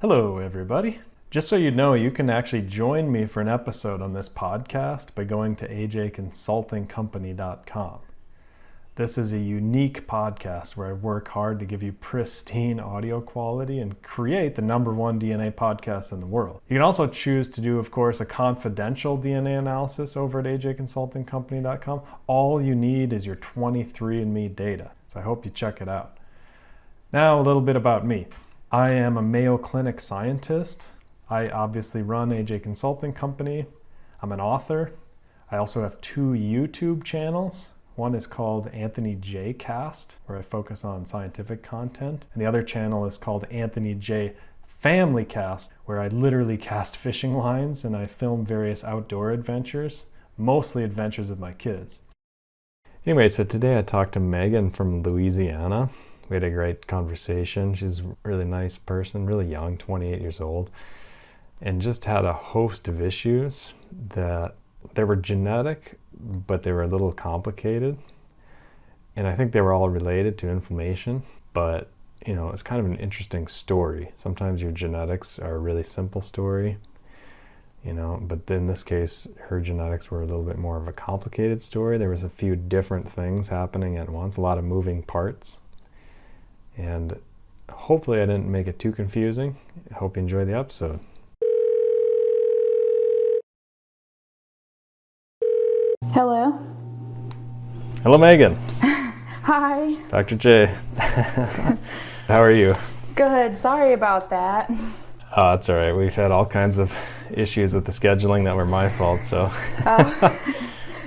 Hello, everybody. Just so you know, you can actually join me for an episode on this podcast by going to ajconsultingcompany.com. This is a unique podcast where I work hard to give you pristine audio quality and create the #1 DNA podcast in the world. You can also choose to do, of course, a confidential DNA analysis over at ajconsultingcompany.com. All you need is your 23andMe data. So I hope you check it out. Now, a little bit about me. I am a Mayo Clinic scientist. I obviously run AJ Consulting Company. I'm an author. I also have 2 YouTube channels. One is called Anthony J Cast, where I focus on scientific content. And the other channel is called Anthony J Family Cast, where I literally cast fishing lines and I film various outdoor adventures, mostly adventures of my kids. Anyway, so today I talked to Megan from Louisiana. We had a great conversation. She's a really nice person, really young, 28 years old, and just had a host of issues that they were genetic, but they were a little complicated. And I think they were all related to inflammation, but it's kind of an interesting story. Sometimes your genetics are a really simple story, but in this case, her genetics were a little bit more of a complicated story. There was a few different things happening at once, a lot of moving parts. And hopefully I didn't make it too confusing. I hope you enjoy the episode. Hello. Hello, Megan. Hi. Dr. J. How are you? Good. Sorry about that. Oh, that's all right. We've had all kinds of issues with the scheduling that were my fault, so.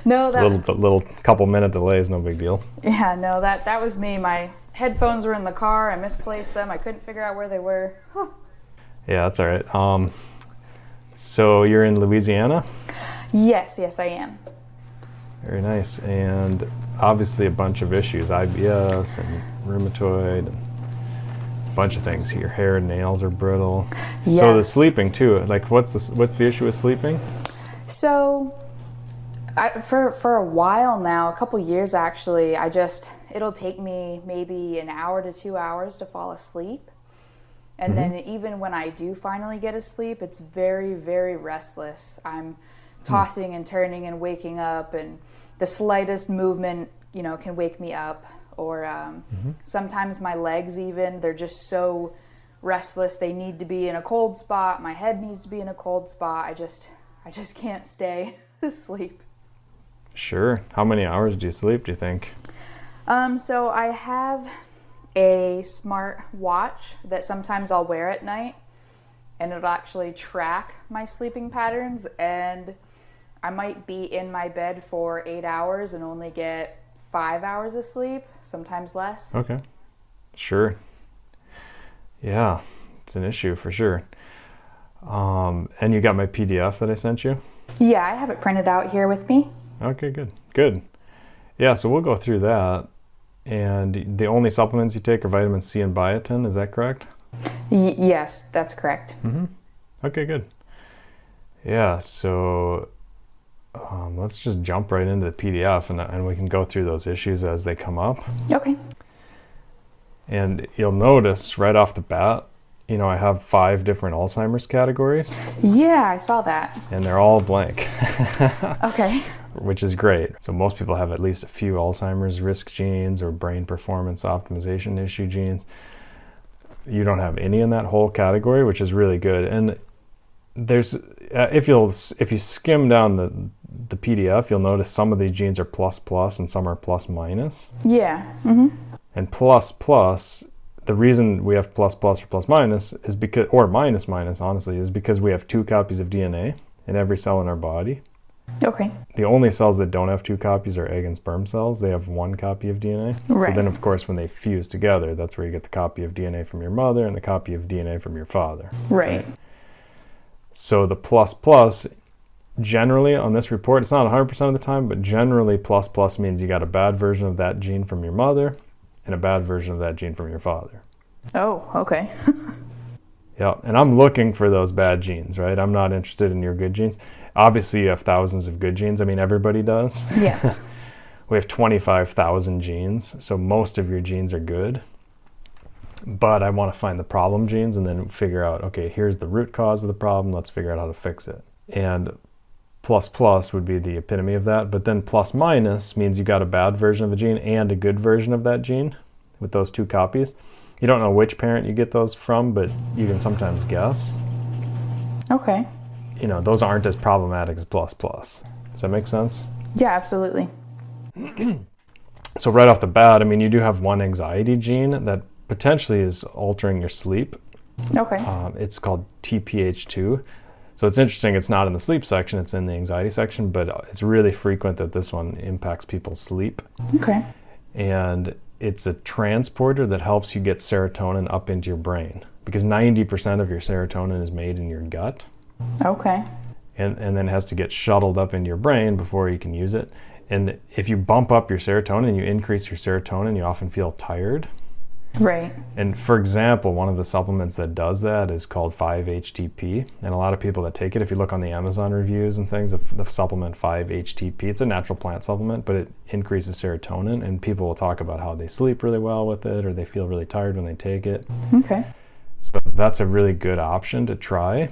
No, that little couple minute delays, no big deal. Yeah, no, that was me. My headphones were in the car. I misplaced them. I couldn't figure out where they were. Huh. Yeah, that's all right. So you're in Louisiana? Yes, I am. Very nice. And obviously a bunch of issues, IBS and rheumatoid and a bunch of things. Your hair and nails are brittle. Yes. So the sleeping too. Like what's the issue with sleeping? So for a while now, a couple years actually, it'll take me maybe an hour to 2 hours to fall asleep. And then even when I do finally get asleep, it's very, very restless. I'm tossing and turning and waking up, and the slightest movement, can wake me up. Or sometimes my legs even, they're just so restless. They need to be in a cold spot. My head needs to be in a cold spot. I just can't stay asleep. Sure. How many hours do you sleep, do you think? So I have a smart watch that sometimes I'll wear at night, and it'll actually track my sleeping patterns, and I might be in my bed for 8 hours and only get 5 hours of sleep, sometimes less. Okay. Sure. Yeah, it's an issue for sure. And you got my PDF that I sent you? Yeah, I have it printed out here with me. Okay, good. Yeah, so we'll go through that. And the only supplements you take are vitamin C and biotin, is that correct? Yes, that's correct. Okay, good. Yeah, so let's just jump right into the PDF and we can go through those issues as they come up. Okay. And you'll notice right off the bat, I have 5 different Alzheimer's categories. Yeah, I saw that. And they're all blank. Okay. Which is great. So most people have at least a few Alzheimer's risk genes or brain performance optimization issue genes. You don't have any in that whole category, which is really good. And there's if you skim down the PDF, you'll notice some of these genes are plus and some are plus minus. Yeah. And plus, the reason we have plus or plus minus is because, or minus honestly, is because we have 2 copies of DNA in every cell in our body. Okay. The only cells that don't have 2 copies are egg and sperm cells. They have 1 copy of DNA. Right. So then, of course, when they fuse together, that's where you get the copy of DNA from your mother and the copy of DNA from your father. Right. So the plus, generally on this report, it's not 100% of the time, but generally plus means you got a bad version of that gene from your mother and a bad version of that gene from your father. Oh, okay. Yeah, and I'm looking for those bad genes, right? I'm not interested in your good genes. Obviously, you have thousands of good genes. I mean, everybody does. Yes. We have 25,000 genes, so most of your genes are good. but I want to find the problem genes and then figure out, okay, here's the root cause of the problem. Let's figure out how to fix it. And plus plus would be the epitome of that. But then plus minus means you got a bad version of a gene and a good version of that gene with those two copies. You don't know which parent you get those from, but you can sometimes guess. Okay. You know, those aren't as problematic as plus plus. Does that make sense? Yeah, absolutely. So right off the bat, I mean, you do have one anxiety gene that potentially is altering your sleep. Okay. It's called TPH2. So it's interesting, it's not in the sleep section, it's in the anxiety section, but it's really frequent that this one impacts people's sleep. Okay. And it's a transporter that helps you get serotonin up into your brain, because 90% of your serotonin is made in your gut. Okay. And then it has to get shuttled up into your brain before you can use it. And if you bump up your serotonin, you increase your serotonin, you often feel tired. Right. And for example, one of the supplements that does that is called 5-HTP. And a lot of people that take it, if you look on the Amazon reviews and things, the supplement 5-HTP, it's a natural plant supplement, but it increases serotonin. And people will talk about how they sleep really well with it, or they feel really tired when they take it. Okay. So that's a really good option to try.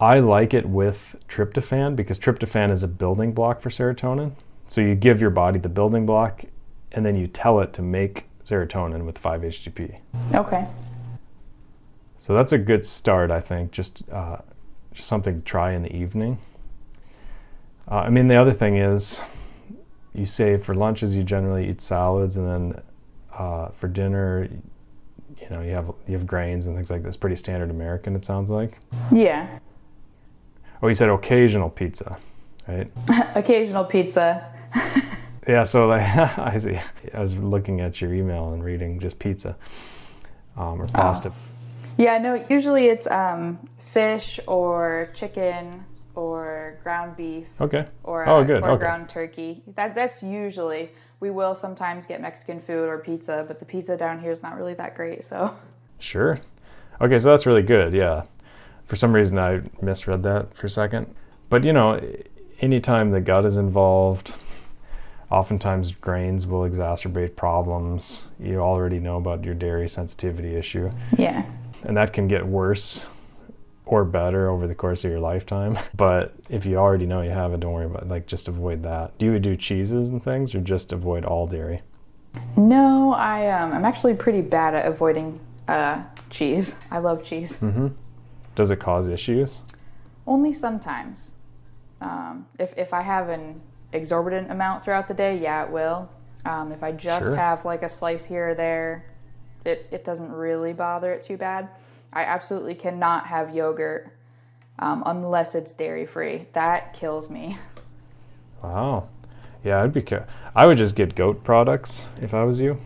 I like it with tryptophan because tryptophan is a building block for serotonin. So you give your body the building block and then you tell it to make serotonin with 5-HTP. Okay. So that's a good start, I think, just something to try in the evening. I mean, the other thing is, you say for lunches you generally eat salads, and then for dinner, you know, you have grains and things like this. Pretty standard American, it sounds like. Yeah. Oh, you said occasional pizza, right? Occasional pizza. Yeah, so like, I see. I was looking at your email and reading just pizza or pasta. Yeah, no, usually it's fish or chicken or ground beef. Okay. Or, good. or Okay. ground turkey. That's usually, we will sometimes get Mexican food or pizza, but the pizza down here is not really that great, so. Sure. Okay, so that's really good, yeah. For some reason I misread that for a second. But you know, anytime the gut is involved, oftentimes grains will exacerbate problems. You already know about your dairy sensitivity issue. Yeah. And that can get worse or better over the course of your lifetime. But if you already know you have it, don't worry about it. Like, just avoid that. Do you do cheeses and things, or just avoid all dairy? No, I'm actually pretty bad at avoiding cheese. I love cheese. Mm-hmm. Does it cause issues? Only sometimes. If I have an exorbitant amount throughout the day, yeah, it will. If I just have like a slice here or there, it doesn't really bother it too bad. I absolutely cannot have yogurt unless it's dairy-free. That kills me. Wow. Yeah, I would just get goat products if I was you.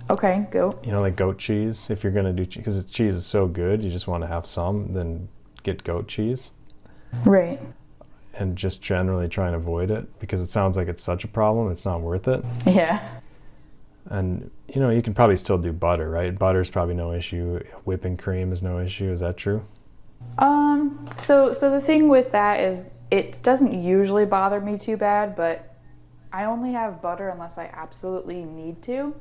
Okay, goat. You know, like goat cheese. If you're going to do cheese, because cheese is so good, you just want to have some, then get goat cheese. Right. And just generally try and avoid it, because it sounds like it's such a problem, it's not worth it. Yeah. And, you know, you can probably still do butter, right? Butter's probably no issue. Whipping cream is no issue. Is that true? So the thing with that is it doesn't usually bother me too bad, but I only have butter unless I absolutely need to.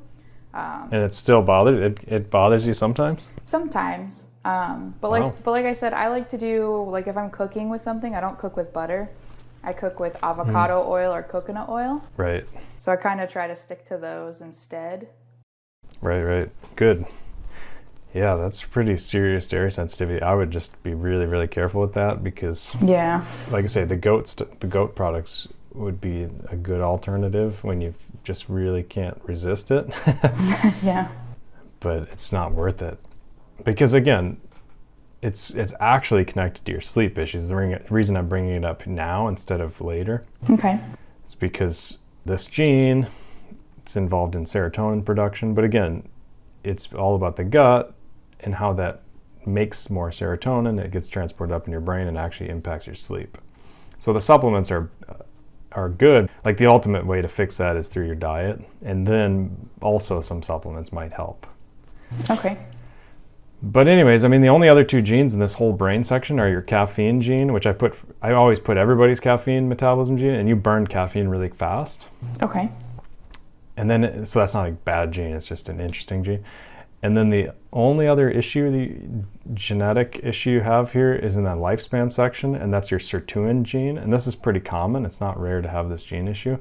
And it still bothers? It bothers you sometimes? Sometimes. But like I said, I like to do, like if I'm cooking with something, I don't cook with butter. I cook with avocado oil or coconut oil. Right. So I kind of try to stick to those instead. Right. Good. Yeah, that's pretty serious dairy sensitivity. I would just be really, really careful with that, because, yeah, like I say, the goat products would be a good alternative when you just really can't resist it. yeah. But it's not worth it, because again, it's actually connected to your sleep issues. The reason I'm bringing it up now instead of later, Okay. is because this gene, it's involved in serotonin production, but again, it's all about the gut and how that makes more serotonin. It gets transported up in your brain and actually impacts your sleep. So the supplements are good. Like, the ultimate way to fix that is through your diet, and then also some supplements might help. Okay. But anyways, I mean, the only other two genes in this whole brain section are your caffeine gene, which I always put everybody's caffeine metabolism gene, and you burn caffeine really fast. Okay. And then, so that's not a bad gene, it's just an interesting gene. And then the only other issue, the genetic issue you have here is in that lifespan section, and that's your sirtuin gene. And this is pretty common. It's not rare to have this gene issue.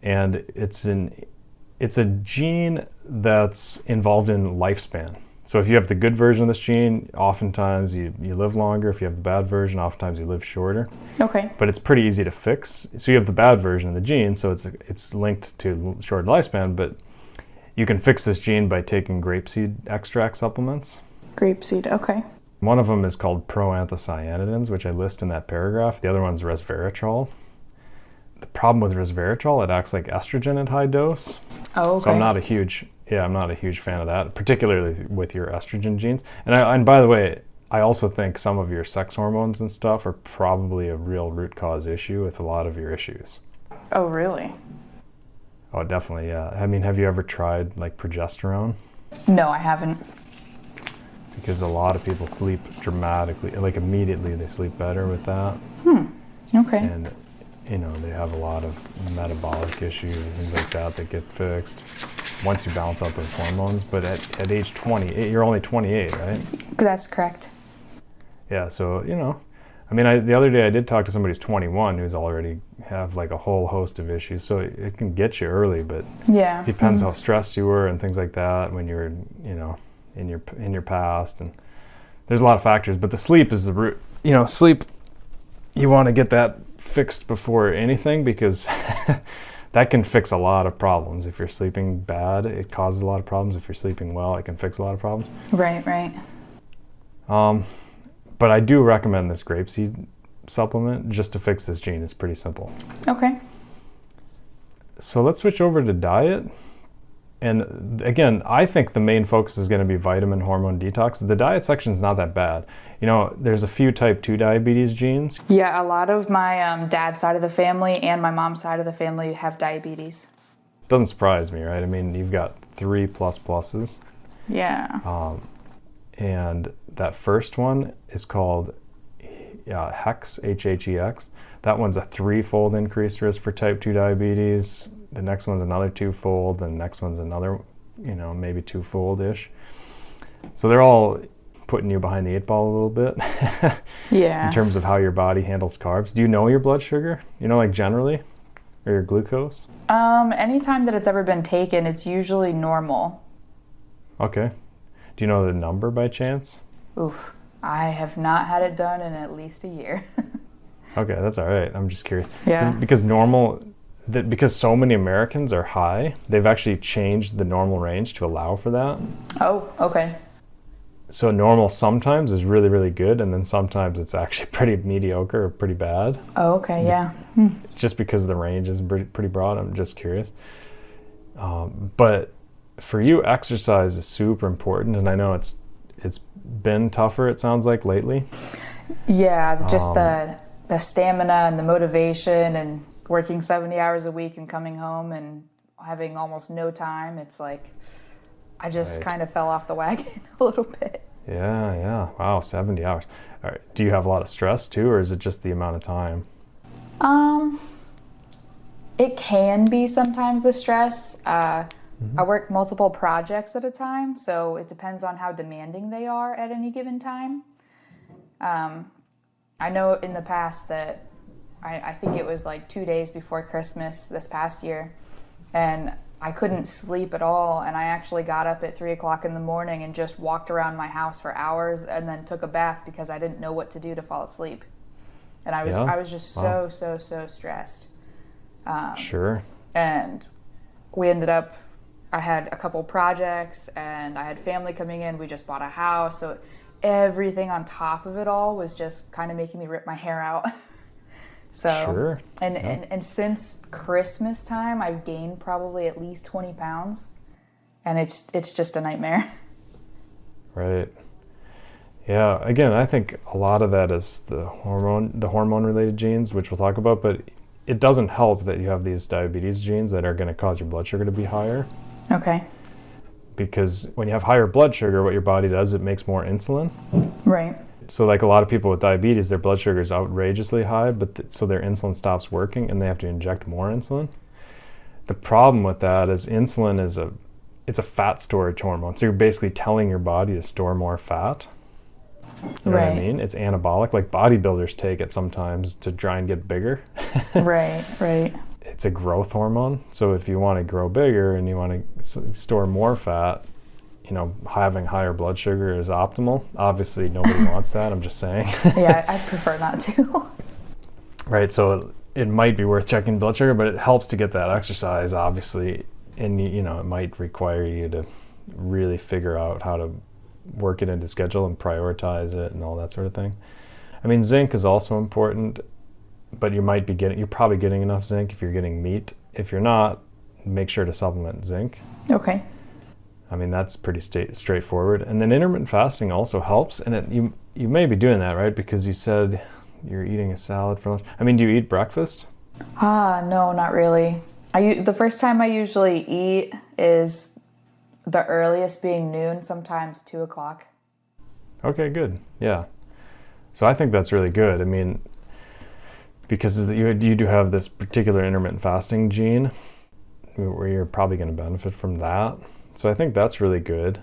And it's a gene that's involved in lifespan. So if you have the good version of this gene, oftentimes you live longer. If you have the bad version, oftentimes you live shorter. Okay. But it's pretty easy to fix. So you have the bad version of the gene, so it's linked to short lifespan, but you can fix this gene by taking grapeseed extract supplements. Grapeseed, okay. One of them is called proanthocyanidins, which I list in that paragraph. The other one's resveratrol. The problem with resveratrol, it acts like estrogen at high dose. Oh, okay. So I'm not a huge fan of that, particularly with your estrogen genes. And by the way, I also think some of your sex hormones and stuff are probably a real root cause issue with a lot of your issues. Oh, really? Oh, definitely, yeah. I mean, have you ever tried like progesterone? No, I haven't. Because a lot of people sleep dramatically, like immediately they sleep better with that. Okay. And, they have a lot of metabolic issues and things like that get fixed once you balance out those hormones. But at age 28, you're only 28, right? That's correct. Yeah, so, I mean, the other day I did talk to somebody who's 21 who's already have like a whole host of issues. So it can get you early, but yeah, it depends how stressed you were and things like that when you were, in your past. And there's a lot of factors, but the sleep is the root. Sleep, you want to get that fixed before anything, because that can fix a lot of problems. If you're sleeping bad, it causes a lot of problems. If you're sleeping well, it can fix a lot of problems. Right. But I do recommend this grapeseed supplement just to fix this gene. It's pretty simple. Okay. So let's switch over to diet. And again, I think the main focus is going to be vitamin hormone detox. The diet section is not that bad. There's a few type 2 diabetes genes. Yeah, a lot of my dad's side of the family and my mom's side of the family have diabetes. Doesn't surprise me, right? I mean, you've got 3 pluses. Yeah. And that first one is called HEX, H-H-E-X. That one's a 3-fold increased risk for type 2 diabetes. The next one's another 2-fold. The next one's another, maybe 2-fold-ish. So they're all putting you behind the 8 ball a little bit. Yeah. In terms of how your body handles carbs. Do you know your blood sugar? Like generally? Or your glucose? Anytime that it's ever been taken, it's usually normal. Okay. Do you know the number by chance? Oof. I have not had it done in at least a year. Okay, that's all right. I'm just curious. Yeah. Because so many Americans are high, they've actually changed the normal range to allow for that. Oh, okay. So normal sometimes is really, really good, and then sometimes it's actually pretty mediocre or pretty bad. Oh, okay, yeah. Just because the range is pretty broad, I'm just curious. But for you, exercise is super important, and I know it's been tougher, it sounds like, lately. Yeah, just the stamina and the motivation and working 70 hours a week and coming home and having almost no time. It's like I just kind of fell off the wagon a little bit. Yeah. Wow, 70 hours. All right. Do you have a lot of stress too, or is it just the amount of time? It can be sometimes the stress. I work multiple projects at a time, so it depends on how demanding they are at any given time. I know in the past that I think it was like 2 days before Christmas this past year, and I couldn't sleep at all, and I actually got up at 3 o'clock in the morning and just walked around my house for hours and then took a bath because I didn't know what to do to fall asleep. And I was just so stressed. Sure. And we ended up, I had a couple projects and I had family coming in. We just bought a house, so everything on top of it all was just kind of making me rip my hair out. So, sure. And since Christmas time, I've gained probably at least 20 pounds, and it's just a nightmare. Right. Yeah. Again, I think a lot of that is the hormone-related genes, which we'll talk about, but it doesn't help that you have these diabetes genes that are going to cause your blood sugar to be higher. Okay. Because when you have higher blood sugar, what your body does, it makes more insulin. Right. So like a lot of people with diabetes, their blood sugar is outrageously high, but so their insulin stops working and they have to inject more insulin. The problem with that is insulin it's a fat storage hormone. So you're basically telling your body to store more fat. You know what I mean? It's anabolic. Like bodybuilders take it sometimes to try and get bigger. Right. It's a growth hormone. So if you want to grow bigger and you want to store more fat, you know, having higher blood sugar is optimal. Obviously, nobody wants that. I'm just saying. Yeah, I prefer not to. Right. So it might be worth checking blood sugar, but it helps to get that exercise, obviously. And, you know, it might require you to really figure out how to work it into schedule and prioritize it and all that sort of thing. I mean, zinc is also important, but you're probably getting enough zinc if you're getting meat. If you're not, make sure to supplement zinc. Okay. I mean, that's pretty straightforward. And then intermittent fasting also helps. And you may be doing that, right? Because you said you're eating a salad for lunch. I mean, do you eat breakfast? No, not really. The first time I usually eat is the earliest being noon, sometimes 2 o'clock. Okay, good. Yeah. So I think that's really good. I mean, because you do have this particular intermittent fasting gene where you're probably going to benefit from that. So I think that's really good.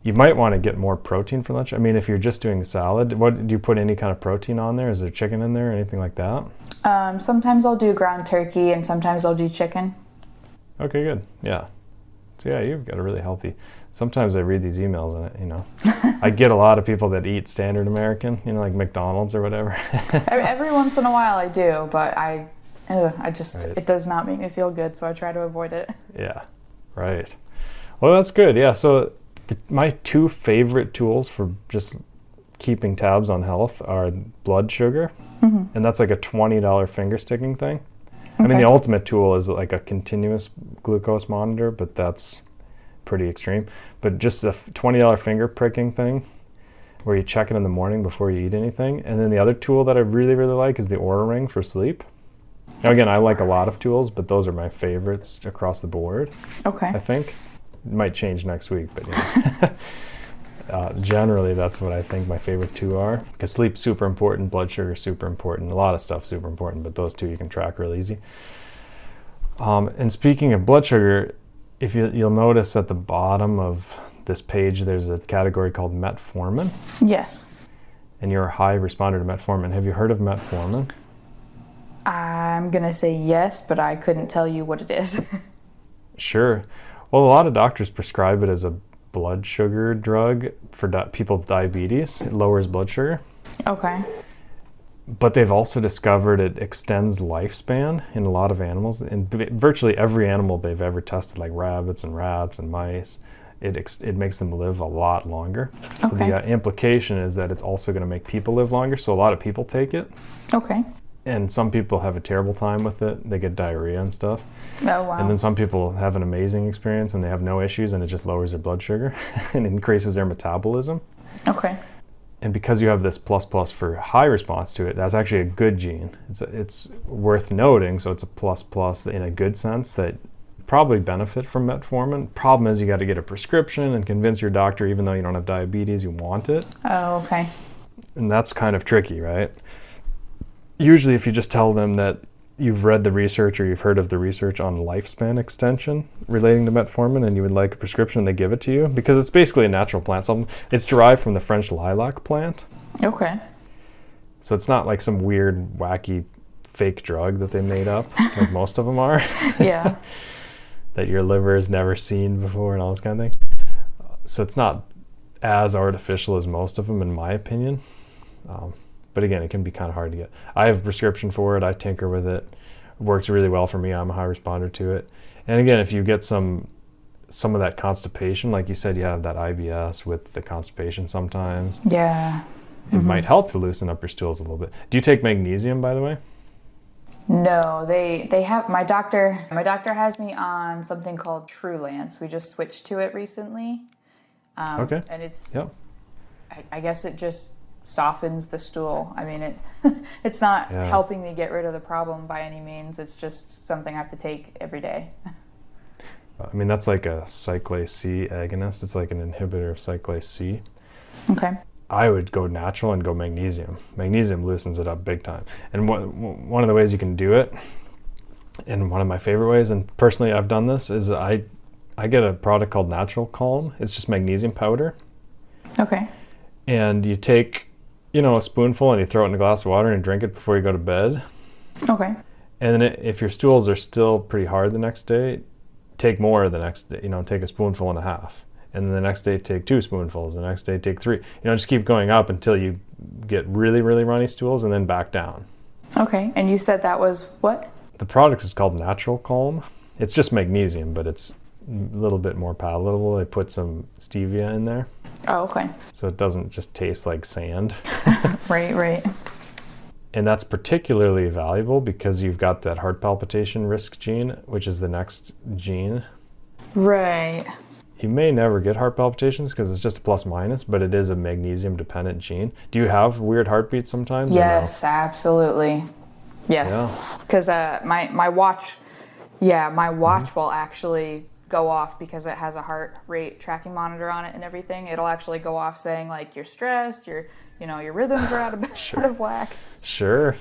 You might want to get more protein for lunch. I mean, if you're just doing a salad, do you put any kind of protein on there? Is there chicken in there or anything like that? Sometimes I'll do ground turkey and sometimes I'll do chicken. Okay, good. Yeah. So yeah, you've got a really healthy. Sometimes I read these emails and, you know, I get a lot of people that eat standard American, you know, like McDonald's or whatever. Every once in a while I do, but it does not make me feel good, so I try to avoid it. Yeah, right. Well, that's good. Yeah, so my two favorite tools for just keeping tabs on health are blood sugar, and that's like a $20 finger sticking thing. Okay. I mean, the ultimate tool is like a continuous glucose monitor, but that's pretty extreme. But just a $20 finger pricking thing where you check it in the morning before you eat anything. And then the other tool that I really, really like is the Oura Ring for sleep. Now, again, I like a lot of tools, but those are my favorites across the board. Okay. I think. It might change next week, but yeah. Generally, that's what I think my favorite two are. Because sleep's super important, blood sugar super important, a lot of stuff super important, but those two you can track real easy. And speaking of blood sugar, if you'll notice at the bottom of this page, there's a category called metformin. Yes. And you're a high responder to metformin. Have you heard of metformin? I'm going to say yes, but I couldn't tell you what it is. Sure. Well, a lot of doctors prescribe it as a blood sugar drug for people with diabetes. It lowers blood sugar. Okay. But they've also discovered it extends lifespan in a lot of animals. In virtually every animal they've ever tested, like rabbits and rats and mice, it makes them live a lot longer. So the implication is that it's also going to make people live longer. So a lot of people take it. Okay. And some people have a terrible time with it. They get diarrhea and stuff. Oh, wow. And then some people have an amazing experience and they have no issues and it just lowers their blood sugar and increases their metabolism. Okay. And because you have this plus for high response to it, that's actually a good gene. It's worth noting, so it's a plus in a good sense that probably benefit from metformin. Problem is you got to get a prescription and convince your doctor, even though you don't have diabetes, you want it. Oh, okay. And that's kind of tricky, right? Usually if you just tell them that you've read the research or you've heard of the research on lifespan extension relating to metformin and you would like a prescription, they give it to you because it's basically a natural plant supplement. It's derived from the French lilac plant. Okay. So it's not like some weird, wacky, fake drug that they made up, like most of them are. Yeah. That your liver has never seen before and all this kind of thing. So it's not as artificial as most of them, in my opinion. But again, it can be kind of hard to get. I have a prescription for it. I tinker with it. It works really well for me. I'm a high responder to it. And again, if you get some of that constipation, like you said, you have that IBS with the constipation sometimes. Yeah. It might help to loosen up your stools a little bit. Do you take magnesium, by the way? No, they have, my doctor has me on something called Trulance. We just switched to it recently. Okay. And it's, yep. I guess it just softens the stool. I mean, it's not helping me get rid of the problem by any means. It's just something I have to take every day. I mean, that's like a cyclase C agonist. It's like an inhibitor of cyclase C. Okay. I would go natural and go magnesium. Magnesium loosens it up big time. And one of the ways you can do it, and one of my favorite ways, and personally I've done this, is I I get a product called Natural Calm. It's just magnesium powder. Okay. And you take, a spoonful and you throw it in a glass of water and drink it before you go to bed. Okay. And then if your stools are still pretty hard the next day, take more the next day, take a spoonful and a half. And then the next day, take 2 spoonfuls. The next day, take 3. Just keep going up until you get really, really runny stools and then back down. Okay. And you said that was what? The product is called Natural Calm. It's just magnesium, but it's a little bit more palatable. They put some stevia in there. Oh, okay. So it doesn't just taste like sand. Right. And that's particularly valuable because you've got that heart palpitation risk gene, which is the next gene. Right. You may never get heart palpitations because it's just a plus minus, but it is a magnesium dependent gene. Do you have weird heartbeats sometimes? Yes, absolutely. Yes. Because my watch will actually go off because it has a heart rate tracking monitor on it and everything. It'll actually go off saying like you're stressed, your rhythms are out of whack. Sure.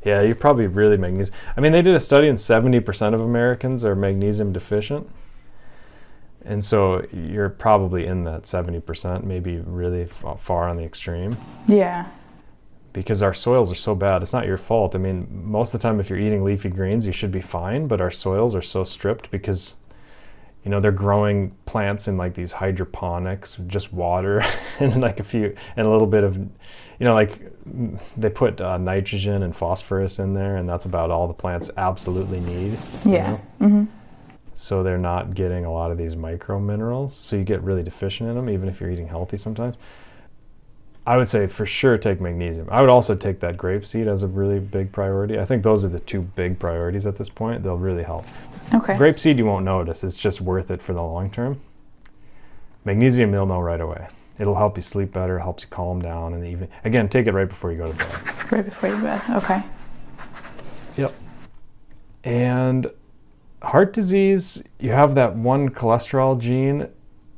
Yeah, you're probably really magnesium. I mean, they did a study and 70% of Americans are magnesium deficient. And so you're probably in that 70%, maybe really far on the extreme. Yeah. Because our soils are so bad. It's not your fault. I mean, most of the time if you're eating leafy greens, you should be fine, but our soils are so stripped because, they're growing plants in like these hydroponics, just water and like a little bit of, they put nitrogen and phosphorus in there, and that's about all the plants absolutely need. Yeah. Mm-hmm. So they're not getting a lot of these micro minerals. So you get really deficient in them, even if you're eating healthy sometimes. I would say for sure take magnesium. I would also take that grapeseed as a really big priority. I think those are the 2 big priorities at this point. They'll really help. Okay. Grapeseed you won't notice. It's just worth it for the long term. Magnesium you'll know right away. It'll help you sleep better, helps you calm down in the evening. Again, take it right before you go to bed. Right before you go to bed. Okay. Yep. And heart disease, you have that one cholesterol gene.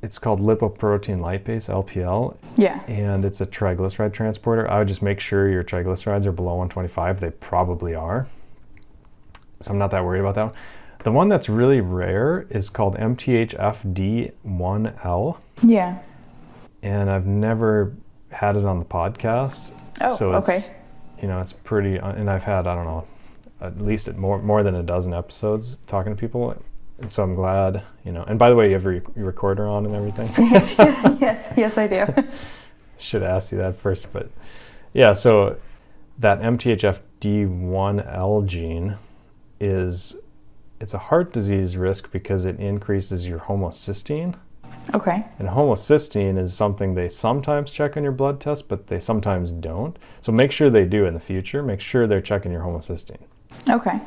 It's called lipoprotein lipase, LPL. Yeah. And it's a triglyceride transporter. I would just make sure your triglycerides are below 125. They probably are. So I'm not that worried about that one. The one that's really rare is called MTHFD1L. Yeah. And I've never had it on the podcast. Oh, so it's, okay. It's pretty, and I've had, I don't know, at least more than a dozen episodes talking to people. And so I'm glad, and by the way, you have your recorder on and everything? Yes, I do. Should ask you that first, but yeah, so that MTHFD1L gene it's a heart disease risk because it increases your homocysteine. Okay. And homocysteine is something they sometimes check on your blood test, but they sometimes don't. So make sure they do in the future. Make sure they're checking your homocysteine. Okay.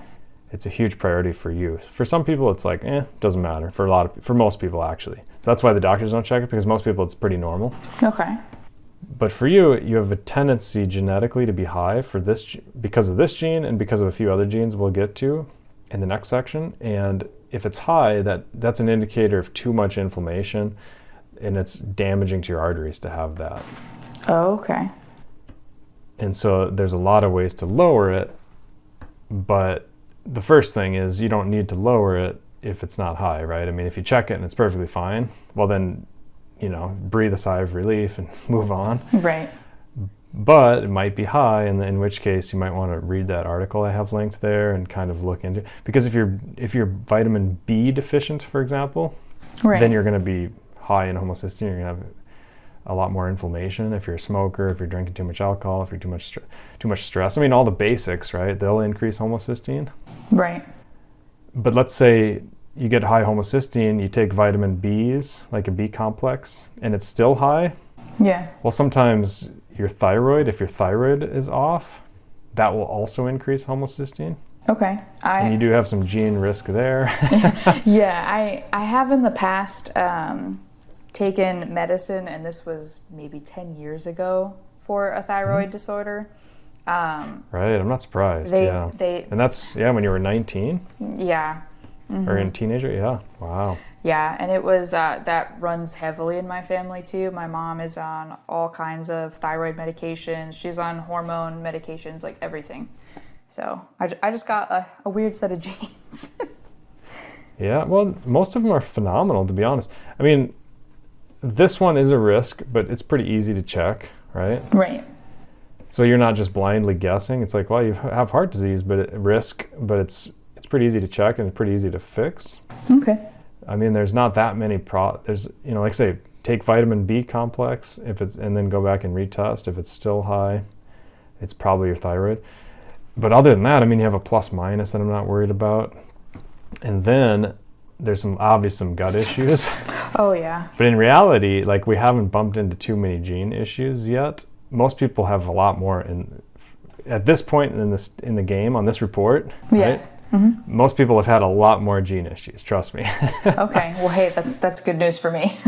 It's a huge priority for you. For some people, it's like, doesn't matter. For most people, actually. So that's why the doctors don't check it, because most people, it's pretty normal. Okay. But for you, you have a tendency genetically to be high for this because of this gene and because of a few other genes we'll get to in the next section. And if it's high, that's an indicator of too much inflammation, and it's damaging to your arteries to have that. Oh, okay. And so there's a lot of ways to lower it, but the first thing is you don't need to lower it if it's not high, right? I mean, if you check it and it's perfectly fine, well then, breathe a sigh of relief and move on. Right. But it might be high, and in which case you might want to read that article I have linked there and kind of look into it. Because if you're vitamin B deficient, for example, right, then you're going to be high in homocysteine. You're going to have a lot more inflammation. If you're a smoker, if you're drinking too much alcohol, if you're too much stress. I mean, all the basics, right? They'll increase homocysteine. Right. But let's say you get high homocysteine, you take vitamin B's, like a B complex, and it's still high. Yeah. Well, sometimes your thyroid, if your thyroid is off, that will also increase homocysteine. Okay. And you do have some gene risk there. Yeah, I have in the past taken medicine, and this was maybe 10 years ago, for a thyroid disorder. Right, I'm not surprised. And that's, when you were 19? Yeah. Mm-hmm. Or in teenager? Yeah. Wow. Yeah, and it was, that runs heavily in my family too. My mom is on all kinds of thyroid medications. She's on hormone medications, like everything. So I just got a weird set of genes. Yeah, well, most of them are phenomenal, to be honest. I mean, this one is a risk, but it's pretty easy to check, right? Right. So you're not just blindly guessing. It's like, well, you have heart disease, but it's pretty easy to check and it's pretty easy to fix. Okay. I mean, there's not that many there's, like say, take vitamin B complex and then go back and retest. If it's still high, it's probably your thyroid. But other than that, I mean, you have a plus minus that I'm not worried about. And then there's some gut issues. Oh yeah. But in reality, like, we haven't bumped into too many gene issues yet. Most people have a lot more at this point in the game on this report, yeah. Right? Mm-hmm. Most people have had a lot more gene issues, trust me. Okay, well, hey, that's good news for me.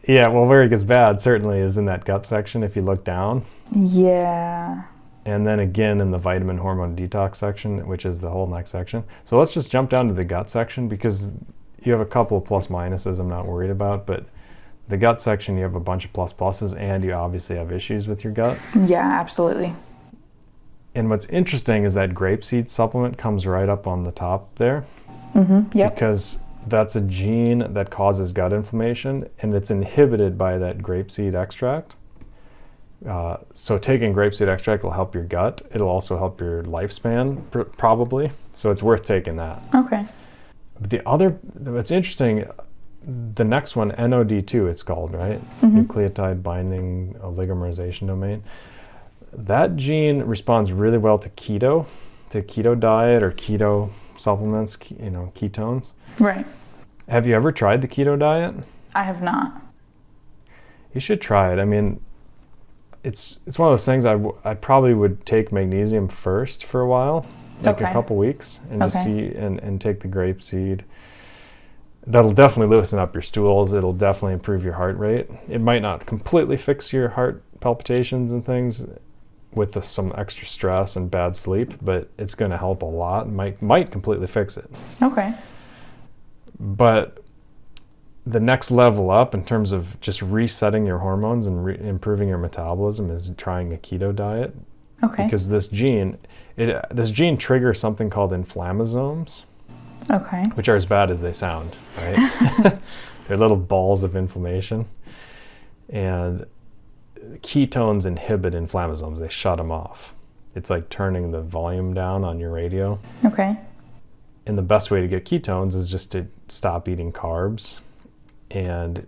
Yeah, well, where it gets bad certainly is in that gut section if you look down. Yeah. And then again in the vitamin hormone detox section, which is the whole next section. So let's just jump down to the gut section because you have a couple of plus minuses I'm not worried about, but the gut section, you have a bunch of plus pluses and you obviously have issues with your gut. Yeah, absolutely. And what's interesting is that grapeseed supplement comes right up on the top there. Mm-hmm. Yep. Because that's a gene that causes gut inflammation and it's inhibited by that grapeseed extract. So taking grapeseed extract will help your gut. It'll also help your lifespan, probably. So it's worth taking that. Okay. But what's interesting, the next one, NOD2 it's called, right? Mm-hmm. Nucleotide binding oligomerization domain. That gene responds really well to keto diet or keto supplements, ketones. Right. Have you ever tried the keto diet? I have not. You should try it. I mean, it's one of those things I probably would take magnesium first for a while, like a couple weeks, and just see and take the grapeseed. That'll definitely loosen up your stools. It'll definitely improve your heart rate. It might not completely fix your heart palpitations and things with some extra stress and bad sleep, but it's going to help a lot. Might completely fix it. Okay. But the next level up in terms of just resetting your hormones and improving your metabolism is trying a keto diet. Okay. Because this gene triggers something called inflammasomes. Okay. Which are as bad as they sound, right? They're little balls of inflammation. And ketones inhibit inflammasomes. They shut them off. It's like turning the volume down on your radio. Okay. And the best way to get ketones is just to stop eating carbs and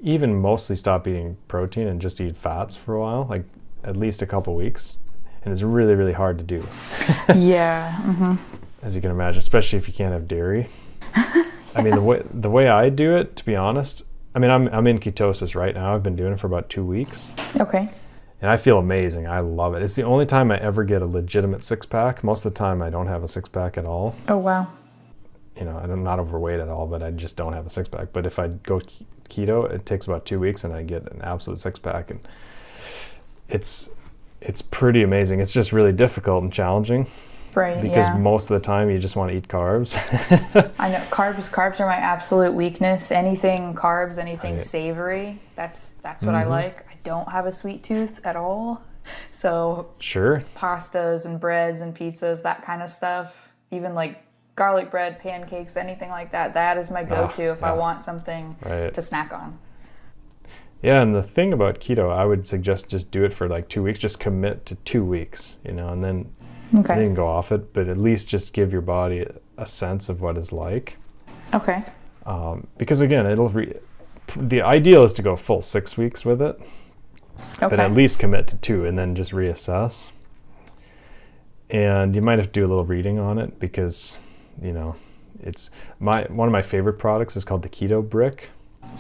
even mostly stop eating protein and just eat fats for a while, like at least a couple weeks. And it's really, really hard to do. Yeah. Mm-hmm. As you can imagine, especially if you can't have dairy. I mean, the way I do it, to be honest, I mean, I'm in ketosis right now. I've been doing it for about 2 weeks. Okay. And I feel amazing. I love it. It's the only time I ever get a legitimate six-pack. Most of the time, I don't have a six-pack at all. Oh, wow. I'm not overweight at all, but I just don't have a six-pack. But if I go keto, it takes about 2 weeks, and I get an absolute six-pack. And it's pretty amazing. It's just really difficult and challenging. Right, because most of the time you just want to eat carbs. I know carbs are my absolute weakness. Anything carbs, anything savory, that's what I like. I don't have a sweet tooth at all. So sure. Pastas and breads and pizzas, that kind of stuff. Even like garlic bread, pancakes, anything like that. That is my go-to if I want something to snack on. Yeah, and the thing about keto, I would suggest just do it for like 2 weeks. Just commit to 2 weeks, and then you can go off it, but at least just give your body a sense of what it's like. Okay. Because again, the ideal is to go full 6 weeks with it, but at least commit to 2 and then just reassess. And you might have to do a little reading on it because, it's one of my favorite products is called the Keto Brick.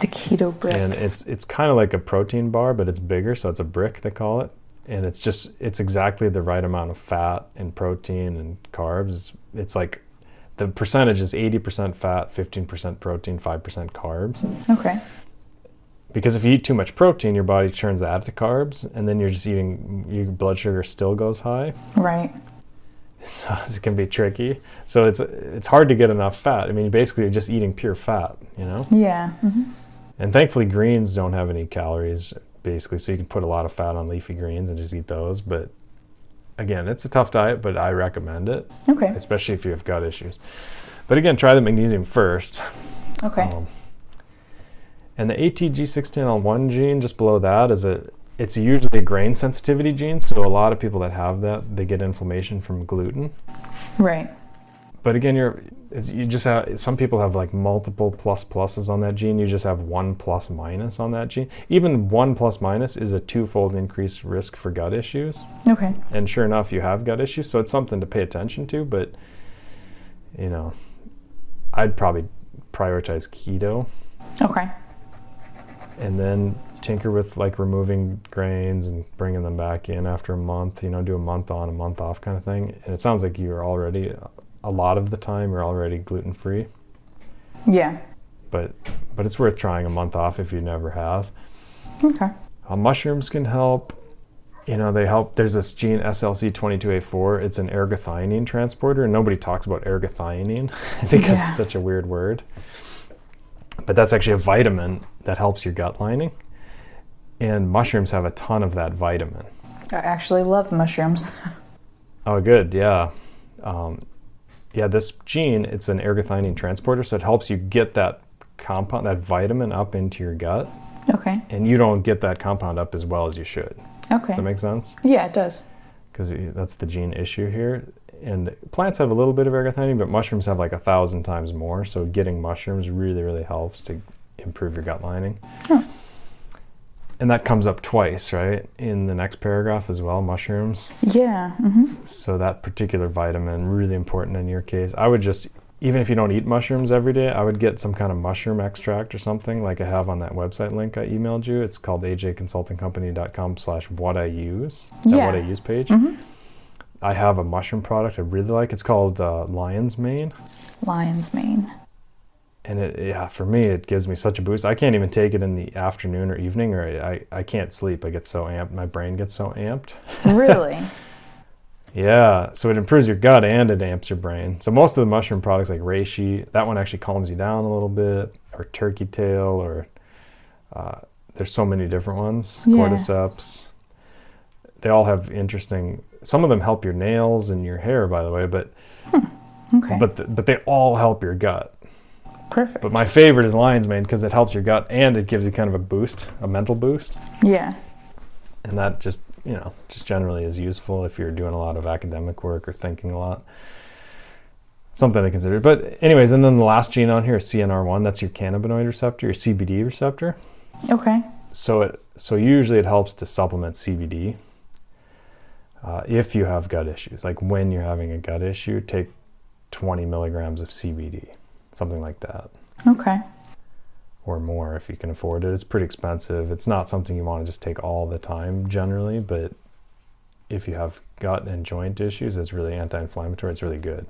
The Keto Brick. And it's kind of like a protein bar, but it's bigger, so it's a brick, they call it. And it's exactly the right amount of fat and protein and carbs. It's like the percentage is 80% fat, 15% protein, 5% carbs. Okay. Because if you eat too much protein, your body turns that to carbs, and then you're just eating, your blood sugar still goes high. Right. So it can be tricky. So it's hard to get enough fat. I mean, basically you're just eating pure fat, Yeah. Mm-hmm. And thankfully greens don't have any calories, basically, so you can put a lot of fat on leafy greens and just eat those. But again, it's a tough diet, but I recommend it. Okay. Especially if you have gut issues. But again, try the magnesium first. Okay. And the ATG16L1 gene just below that it's usually a grain sensitivity gene. So a lot of people that have that, they get inflammation from gluten. Right. But again, you just have, some people have like multiple pluses on that gene. You just have 1 plus minus on that gene. Even 1 plus minus is a 2-fold increased risk for gut issues. Okay. And sure enough, you have gut issues. So it's something to pay attention to, but I'd probably prioritize keto. Okay. And then tinker with like removing grains and bringing them back in after a month, do a month on, a month off kind of thing. And it sounds like you're already, a lot of the time, you're already gluten-free. Yeah. But it's worth trying a month off if you never have. Okay. Mushrooms can help. They help. There's this gene SLC22A4. It's an ergothioneine transporter, and nobody talks about ergothioneine because it's such a weird word. But that's actually a vitamin that helps your gut lining. And mushrooms have a ton of that vitamin. I actually love mushrooms. Oh, good. Yeah. This gene, it's an ergothioneine transporter, so it helps you get that compound, that vitamin up into your gut. Okay. And you don't get that compound up as well as you should. Okay. Does that make sense? Yeah, it does. Because that's the gene issue here. And plants have a little bit of ergothioneine, but mushrooms have like 1,000 times more. So getting mushrooms really, really helps to improve your gut lining. Oh. And that comes up twice, right? In the next paragraph as well, mushrooms. Yeah. Mm-hmm. So that particular vitamin, really important in your case. I would just, even if you don't eat mushrooms every day, I would get some kind of mushroom extract or something like I have on that website link I emailed you. It's called ajconsultingcompany.com/whatIuse, that What I Use page. Mm-hmm. I have a mushroom product I really like. It's called Lion's Mane. Lion's Mane. And for me, it gives me such a boost. I can't even take it in the afternoon or evening, or I can't sleep. I get so amped. My brain gets so amped. Really? Yeah. So it improves your gut and it amps your brain. So most of the mushroom products like reishi, that one actually calms you down a little bit, or turkey tail, or there's so many different ones. Yeah. Cordyceps. They all have interesting, some of them help your nails and your hair, by the way, but okay. But they all help your gut. Perfect. But my favorite is lion's mane because it helps your gut and it gives you kind of a boost, a mental boost. Yeah. And that just generally is useful if you're doing a lot of academic work or thinking a lot. Something to consider. But anyways, and then the last gene on here is CNR1. That's your cannabinoid receptor, your CBD receptor. Okay. So usually it helps to supplement CBD if you have gut issues. Like when you're having a gut issue, take 20 milligrams of CBD. Something like that. Okay. Or more if you can afford it. It's pretty expensive. It's not something you want to just take all the time generally, but if you have gut and joint issues, it's really anti-inflammatory. It's really good.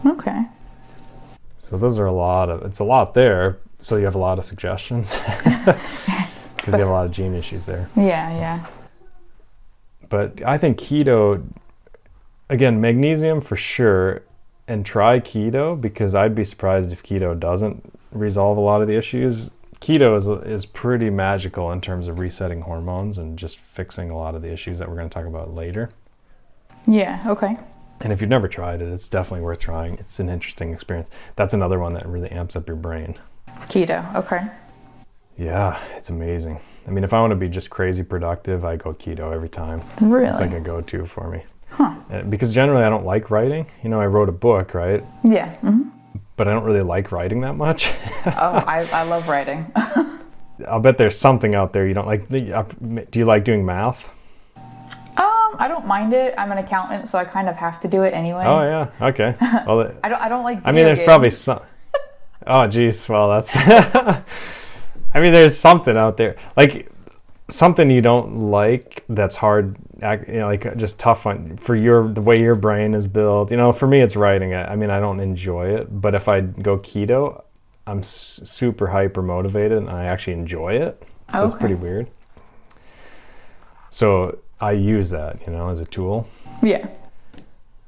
Okay. So those are it's a lot there. So you have a lot of suggestions because you have a lot of gene issues there. Yeah. But I think keto, again, magnesium for sure. And try keto, because I'd be surprised if keto doesn't resolve a lot of the issues. Keto is pretty magical in terms of resetting hormones and just fixing a lot of the issues that we're going to talk about later. Yeah, okay. And if you've never tried it, it's definitely worth trying. It's an interesting experience. That's another one that really amps up your brain. Keto, okay. Yeah, it's amazing. I mean, if I want to be just crazy productive, I go keto every time. Really? It's like a go-to for me. Huh. Because generally I don't like writing. I wrote a book, right? Yeah. Mm-hmm. But I don't really like writing that much. I love writing. I'll bet there's something out there you don't like. Do you like doing math? I don't mind it. I'm an accountant, so I kind of have to do it anyway. Oh yeah, okay. Well, I don't like video games. There's probably some. Oh geez, well that's. I mean, there's something out there like something you don't like that's hard. Like just tough on for the way your brain is built. For me, it's writing. I mean, I don't enjoy it, but if I go keto, I'm super hyper motivated and I actually enjoy it. So It's pretty weird. So I use that, as a tool. Yeah.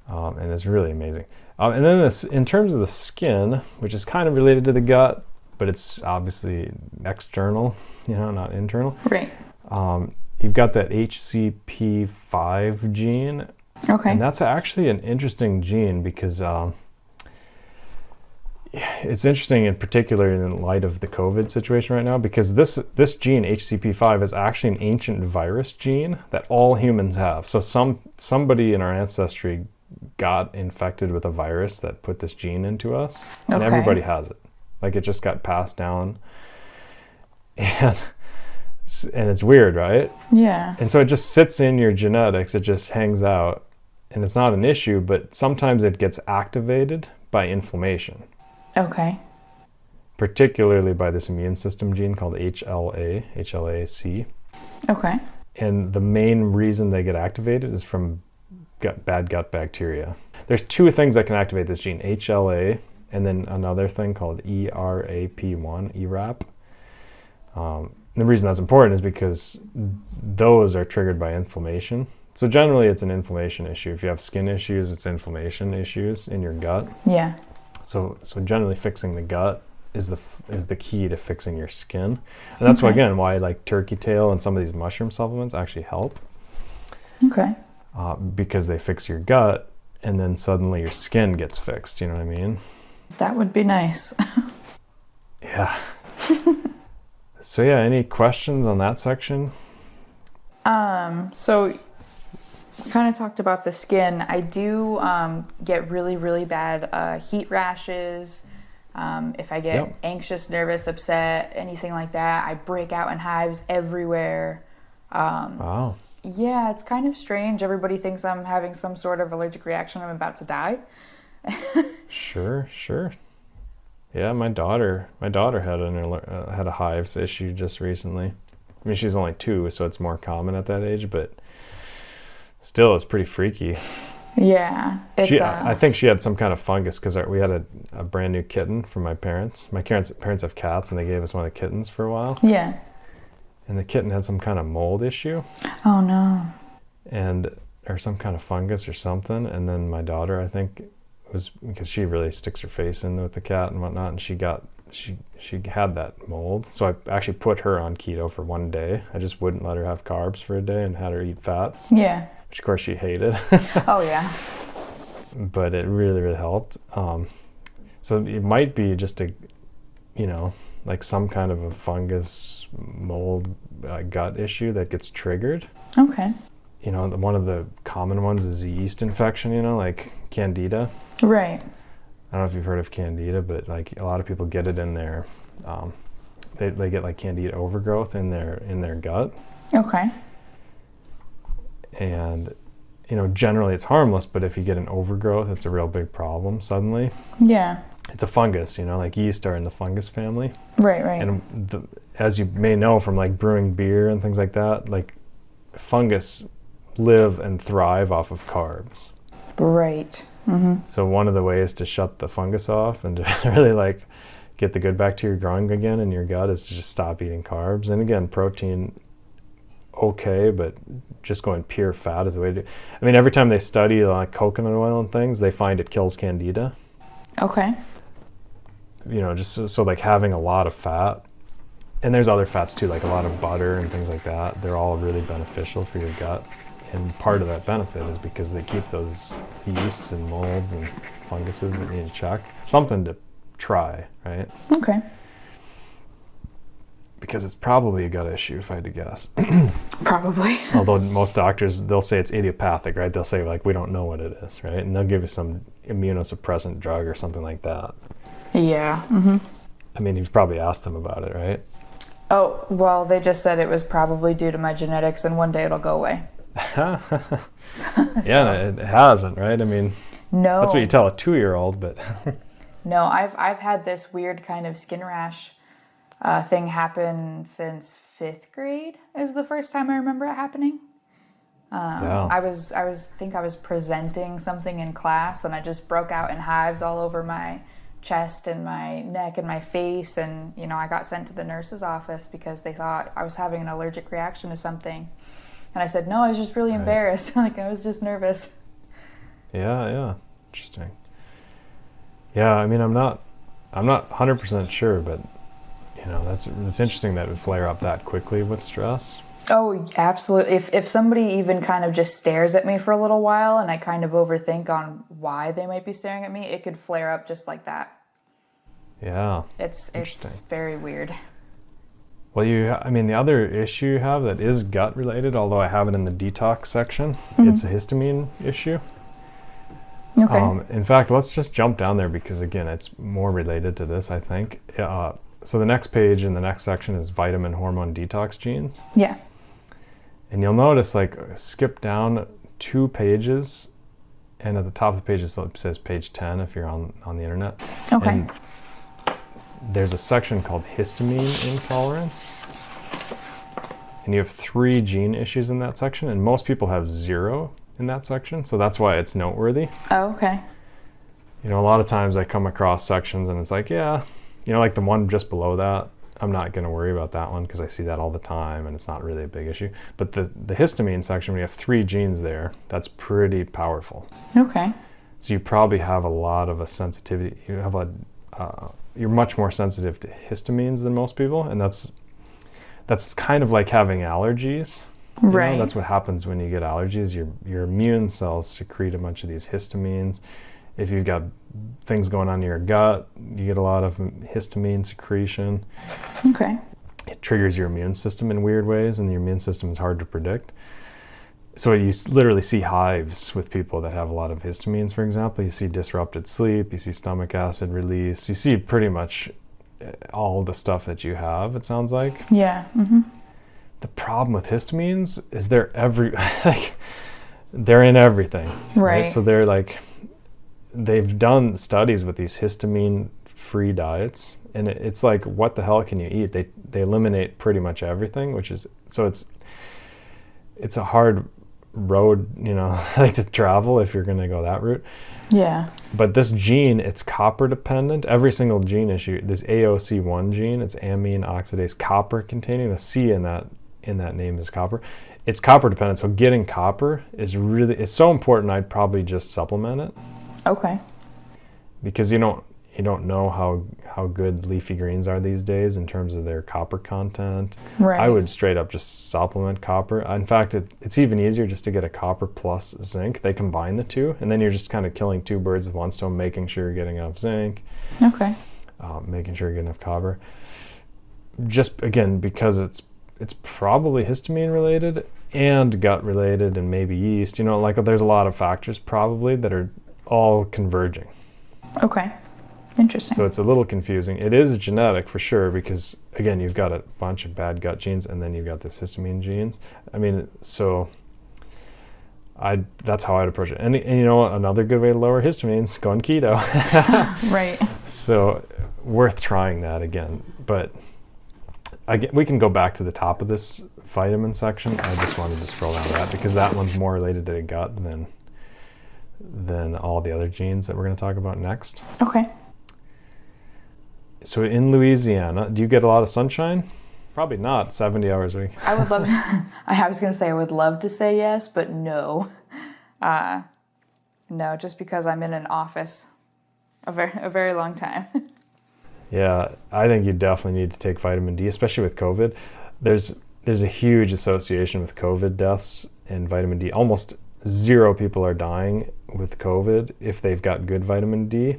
And it's really amazing. And then in terms of the skin, which is kind of related to the gut, but it's obviously external, not internal. Right. You've got that HCP5 gene. Okay. And that's actually an interesting gene because it's interesting, in particular in light of the COVID situation right now, because this gene HCP5 is actually an ancient virus gene that all humans have. So somebody in our ancestry got infected with a virus that put this gene into us, and everybody has it. Like, it just got passed down, and it's weird, right? Yeah. And so it just sits in your genetics. It just hangs out, and it's not an issue, but sometimes it gets activated by inflammation. Okay. Particularly by this immune system gene called HLA-C. Okay. And the main reason they get activated is from bad gut bacteria. There's two things that can activate this gene, HLA, and then another thing called ERAP1, ERAP. The reason that's important is because those are triggered by inflammation. So generally it's an inflammation issue. If you have skin issues, it's inflammation issues in your gut. Yeah. So generally fixing the gut is the key to fixing your skin. And that's why, again, why like turkey tail and some of these mushroom supplements actually help. Okay. Because they fix your gut, and then suddenly your skin gets fixed. You know what I mean? That would be nice. Yeah. So yeah, any questions on that section? So we kind of talked about the skin. I do get really, really bad heat rashes. If I get anxious, nervous, upset, anything like that, I break out in hives everywhere. Wow. Yeah, it's kind of strange. Everybody thinks I'm having some sort of allergic reaction. I'm about to die. Sure. Yeah, my daughter had had a hives issue just recently. I mean, she's only 2, so it's more common at that age, but still, it's pretty freaky. Yeah, I think she had some kind of fungus because we had a brand new kitten from my parents. My parents have cats, and they gave us one of the kittens for a while. Yeah. And the kitten had some kind of mold issue. Oh no. Or some kind of fungus or something. And then my daughter, I think, was because she really sticks her face in with the cat and whatnot, and she had that mold. So I actually put her on keto for one day. I just wouldn't let her have carbs for a day and had her eat fats. Yeah. Which of course she hated. Oh yeah. But it really, really helped. So it might be just like some kind of a fungus mold gut issue that gets triggered. Okay. One of the common ones is a yeast infection, like candida. Right. I don't know if you've heard of candida, but like a lot of people get it in their, they get like candida overgrowth in their gut. Okay. And, generally it's harmless, but if you get an overgrowth, it's a real big problem suddenly. Yeah. It's a fungus, like yeast are in the fungus family. Right. And as you may know from like brewing beer and things like that, like fungus live and thrive off of carbs. Right. Mm-hmm. So one of the ways to shut the fungus off and to really like get the good bacteria growing again in your gut is to just stop eating carbs. And again, protein, okay, but just going pure fat is the way to do. I mean, every time they study like coconut oil and things, they find it kills candida. Okay. Just so like having a lot of fat, and there's other fats too, like a lot of butter and things like that. They're all really beneficial for your gut. And part of that benefit is because they keep those yeasts and molds and funguses that you need to check. Something to try, right? Okay. Because it's probably a gut issue, if I had to guess. Probably. Although most doctors, they'll say it's idiopathic, right? They'll say, like, we don't know what it is, right? And they'll give you some immunosuppressant drug or something like that. Yeah. Mm-hmm. I mean, you've probably asked them about it, right? Oh, well, they just said it was probably due to my genetics and one day it'll go away. Yeah, it hasn't, right? I mean, no. That's what you tell a 2-year-old, but... No, I've had this weird kind of skin rash thing happen since 5th grade is the first time I remember it happening. I was presenting something in class and I just broke out in hives all over my chest and my neck and my face, and I got sent to the nurse's office because they thought I was having an allergic reaction to something. And I said, no, I was just really embarrassed. Like, I was just nervous. Yeah. Interesting. Yeah, I mean, I'm not 100% sure, but it's interesting that it would flare up that quickly with stress. Oh, absolutely. If somebody even kind of just stares at me for a little while and I kind of overthink on why they might be staring at me, it could flare up just like that. Yeah. It's very weird. Well, the other issue you have that is gut related, although I have it in the detox section, it's a histamine issue. Okay. In fact, let's just jump down there because, again, it's more related to this, I think. So the next page in the next section is vitamin hormone detox genes. Yeah. And you'll notice, like, skip down 2 pages, and at the top of the page it says page 10 if you're on the internet. Okay. And there's a section called histamine intolerance. And you have 3 gene issues in that section, and most people have 0 in that section, so that's why it's noteworthy. Oh, okay. A lot of times I come across sections and it's like, yeah, like the one just below that, I'm not going to worry about that one because I see that all the time and it's not really a big issue. But the histamine section, when you have 3 genes there, that's pretty powerful. Okay. So you probably have a lot of a sensitivity. You're much more sensitive to histamines than most people, and that's kind of like having allergies. Right. That's what happens when you get allergies. Your immune cells secrete a bunch of these histamines. If you've got things going on in your gut, you get a lot of histamine secretion. Okay. It triggers your immune system in weird ways, and your immune system is hard to predict. So you literally see hives with people that have a lot of histamines, for example. You see disrupted sleep, you see stomach acid release, you see pretty much all the stuff that you have, it sounds like. Yeah. Mm-hmm. The problem with histamines is they're they're in everything. Right. So they've done studies with these histamine-free diets, and it's like, what the hell can you eat? They eliminate pretty much everything, it's a hard road, to travel if you're going to go that route. Yeah. But this gene, it's copper dependent. Every single gene issue, this AOC1 gene, it's amine oxidase copper containing. The C in that name is copper. It's copper dependent, so getting copper it's so important. I'd probably just supplement it. Okay. Because you don't know how good leafy greens are these days in terms of their copper content. Right. I would straight up just supplement copper. In fact, it's even easier just to get a copper plus zinc. They combine the 2, and then you're just kind of killing 2 birds with 1 stone, making sure you're getting enough zinc. Okay. Making sure you're getting enough copper. Just, again, because it's probably histamine related and gut related and maybe yeast. There's a lot of factors probably that are all converging. Okay. Interesting. So it's a little confusing. It is genetic for sure because, again, you've got a bunch of bad gut genes and then you've got the histamine genes. That's how I'd approach it. And another good way to lower histamines, go on keto. Right. So worth trying that again. But we can go back to the top of this vitamin section. I just wanted to scroll down to that because that one's more related to the gut than all the other genes that we're going to talk about next. Okay. So in Louisiana, do you get a lot of sunshine? Probably not, 70 hours a week. I would love to, I was going to say I would love to say yes, but no. No, just because I'm in an office a very long time. Yeah, I think you definitely need to take vitamin D, especially with COVID. There's a huge association with COVID deaths and vitamin D. Almost 0 people are dying with COVID if they've got good vitamin D.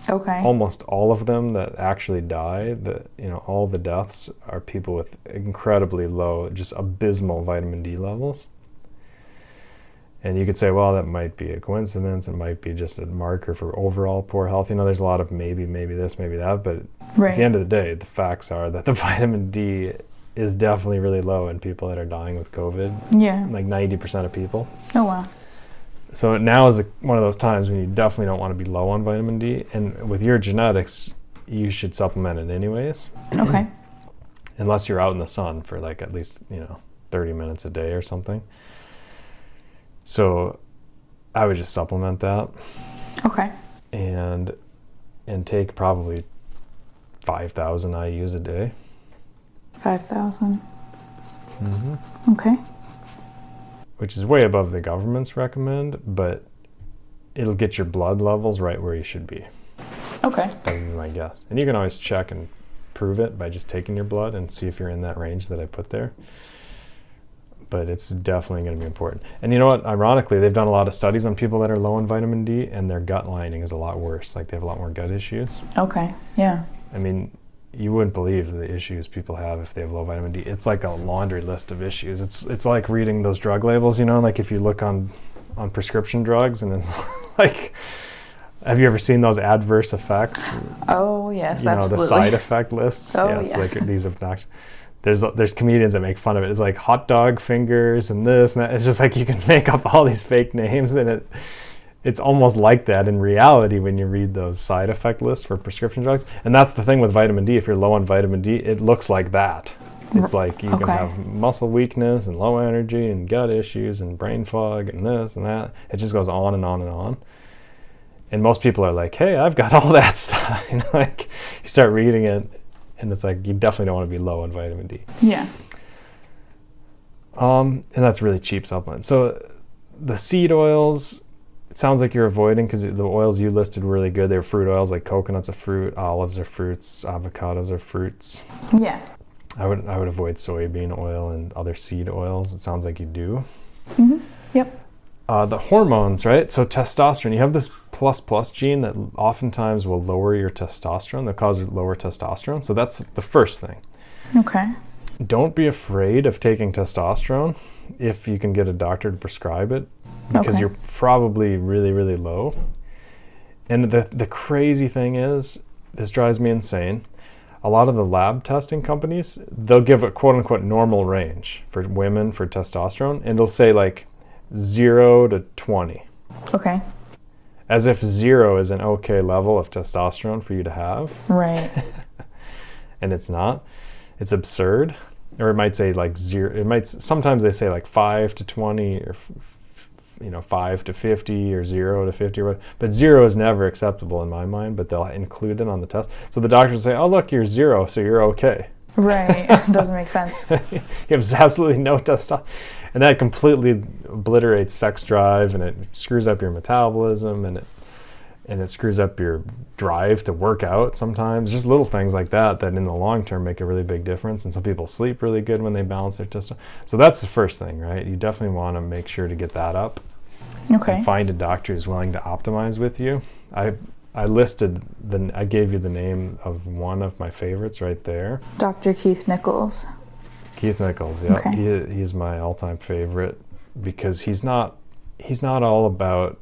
Okay. Almost all of them that actually die, all the deaths are people with incredibly low, just abysmal vitamin D levels. And you could say, well, that might be a coincidence. It might be just a marker for overall poor health. There's a lot of maybe this, maybe that. But right. At the end of the day, the facts are that the vitamin D is definitely really low in people that are dying with COVID. Yeah. Like 90% of people. Oh, wow. So now is one of those times when you definitely don't want to be low on vitamin D. And with your genetics, you should supplement it anyways. Okay. Unless you're out in the sun for at least, 30 minutes a day or something. So I would just supplement that. Okay. And take probably 5,000 IUs a day. 5,000. Mm-hmm. Okay. Which is way above the government's recommend, but it'll get your blood levels right where you should be. Okay. That would be my guess. And you can always check and prove it by just taking your blood and see if you're in that range that I put there. But it's definitely going to be important. And you know what? Ironically, they've done a lot of studies on people that are low in vitamin D, and their gut lining is a lot worse. They have a lot more gut issues. Okay. Yeah. I mean, you wouldn't believe the issues people have if they have low vitamin D. It's like a laundry list of issues. It's like reading those drug labels, you know, like if you look on prescription drugs and it's like, have you ever seen those adverse effects? Oh, yes, you know, absolutely. the side effect lists. Oh, yeah, it's yes. like these obnoxious. There's comedians that make fun of it. It's like hot dog fingers and this and that. It's just like you can make up all these fake names, and it's almost like that in reality when you read those side effect lists for prescription drugs. And that's the thing with vitamin D. If you're low on vitamin D, it looks like that. It's like you can have muscle weakness and low energy and gut issues and brain fog and this and that. It just goes on and on and on. And most people are like, hey, I've got all that stuff. You know, like you start reading it, and it's like you definitely don't want to be low on vitamin D. Yeah. And that's really cheap supplement. So the seed oils, it sounds like you're avoiding, because the oils you listed were really good. They were fruit oils, like coconuts are fruit, olives are fruits, avocados are fruits. Yeah. I would avoid soybean oil and other seed oils. It sounds like you do. Mm-hmm. Yep. The hormones, right? So testosterone, you have this plus gene that oftentimes will lower your testosterone, that causes lower testosterone. So that's the first thing. Okay. Don't be afraid of taking testosterone if you can get a doctor to prescribe it, because you're probably really, really low. And the crazy thing is, this drives me insane. A lot of the lab testing companies, they'll give a quote unquote normal range for women for testosterone, and they'll say like 0 to 20. Okay. As if 0 is an okay level of testosterone for you to have. Right. And it's not. It's absurd. Or it might say like 0. It might, sometimes they say like 5 to 20 or 5 to 50 or 0 to 50 or whatever. But 0 is never acceptable in my mind, but they'll include it on the test. So the doctors say, oh look, you're 0, so you're okay. Right. Doesn't make sense. You have absolutely no testosterone. And that completely obliterates sex drive, and it screws up your metabolism, and it screws up your drive to work out sometimes. Just little things like that in the long term make a really big difference. And some people sleep really good when they balance their testosterone. So that's the first thing, right? You definitely want to make sure to get that up. Okay. And find a doctor who's willing to optimize with you. I gave you the name of one of my favorites right there. Dr. Keith Nichols. Keith Nichols, yeah. Okay. He's my all-time favorite, because he's not all about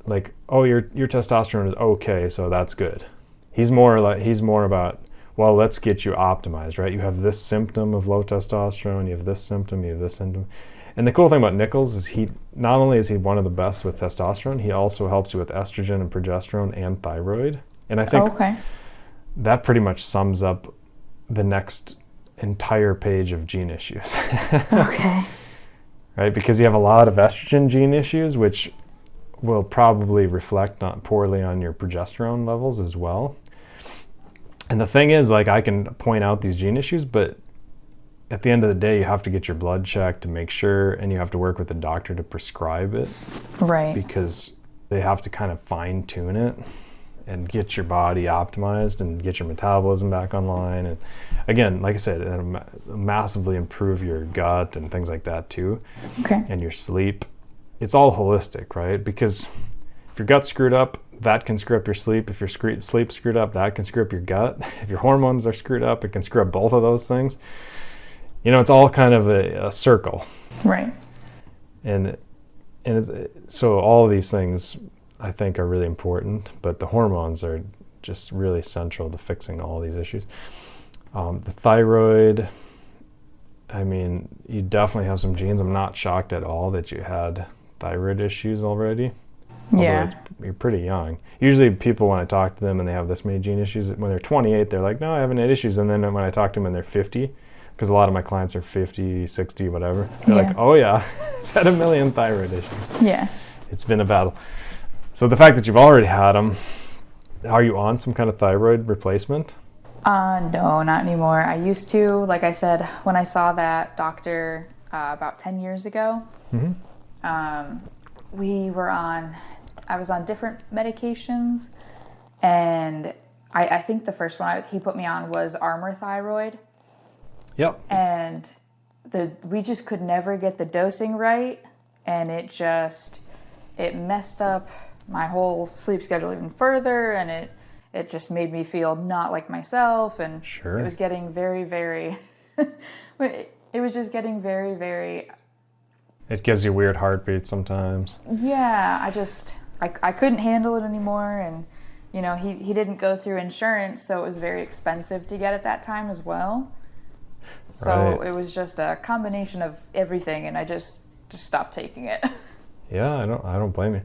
like, oh, your testosterone is okay, so that's good. He's more about, well, let's get you optimized, right? You have this symptom of low testosterone, you have this symptom, you have this symptom. And the cool thing about Nichols is he not only is he one of the best with testosterone, he also helps you with estrogen and progesterone and thyroid. And I think that pretty much sums up the next entire page of gene issues. Okay. Right? Because you have a lot of estrogen gene issues, which will probably reflect not poorly on your progesterone levels as well. And the thing is, like, I can point out these gene issues, but at the end of the day, you have to get your blood checked to make sure, and you have to work with the doctor to prescribe it. Right. Because they have to kind of fine tune it and get your body optimized and get your metabolism back online. And again, like I said, it'll massively improve your gut and things like that too. Okay. And your sleep. It's all holistic, right? Because if your gut's screwed up, that can screw up your sleep. If your sleep's screwed up, that can screw up your gut. If your hormones are screwed up, it can screw up both of those things. You know, it's all kind of a circle. Right. And so all of these things I think are really important, but the hormones are just really central to fixing all these issues. The thyroid, I mean, you definitely have some genes. I'm not shocked at all that you had thyroid issues already. Yeah. You're pretty young. Usually people, when I talk to them and they have this many gene issues, when they're 28, they're like, no, I haven't had issues. And then when I talk to them and they're 50, because a lot of my clients are 50, 60, whatever, they're like, oh yeah, I've had a million thyroid issues. Yeah. It's been a battle. So the fact that you've already had them, are you on some kind of thyroid replacement? No, not anymore. I used to, like I said, when I saw that doctor about 10 years ago, I was on different medications, and I think the first one he put me on was Armour Thyroid. Yep. And we just could never get the dosing right, and it messed up my whole sleep schedule even further, and it it just made me feel not like myself, and Sure. it was getting very, very, it was just getting very, very, It gives you weird heartbeats sometimes. yeah, I couldn't handle it anymore. And, you know, he didn't go through insurance, so it was very expensive to get at that time as well. So Right. it was just a combination of everything, and I just stopped taking it. Yeah, I don't blame you.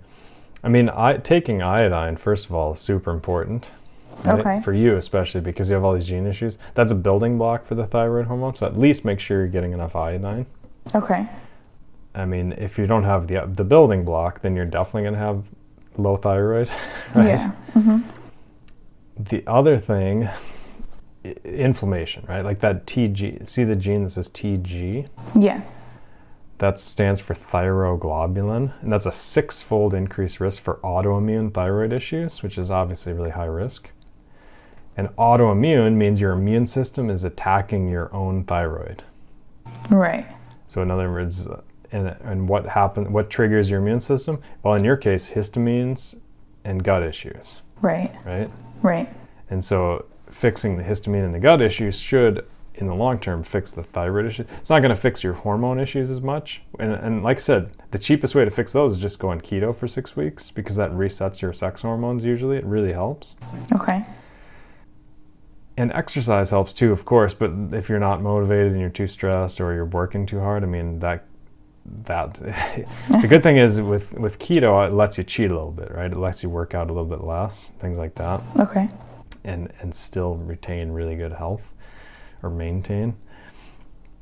I mean, taking iodine, first of all, is super important. Right? Okay. For you especially, because you have all these gene issues. That's a building block for the thyroid hormone, so at least make sure you're getting enough iodine. Okay. I mean, if you don't have the building block, then you're definitely going to have low thyroid, right? Yeah. Mm-hmm. The other thing, inflammation, right? Like that TG, see the gene that says TG? Yeah. That stands for thyroglobulin, and that's a 6-fold increased risk for autoimmune thyroid issues, which is obviously really high risk. And autoimmune means your immune system is attacking your own thyroid. Right. So in other words, and what triggers your immune system? Well, in your case, histamines and gut issues, Right. right? Right. And so fixing the histamine and the gut issues should, in the long term, fix the thyroid issue. It's not going to fix your hormone issues as much. And like I said, the cheapest way to fix those is just go on keto for 6 weeks, because that resets your sex hormones usually. It really helps. Okay. And exercise helps too, of course, but if you're not motivated and you're too stressed or you're working too hard, I mean, that the good thing is with keto, it lets you cheat a little bit, right? It lets you work out a little bit less, things like that. Okay. And still retain really good health, or maintain.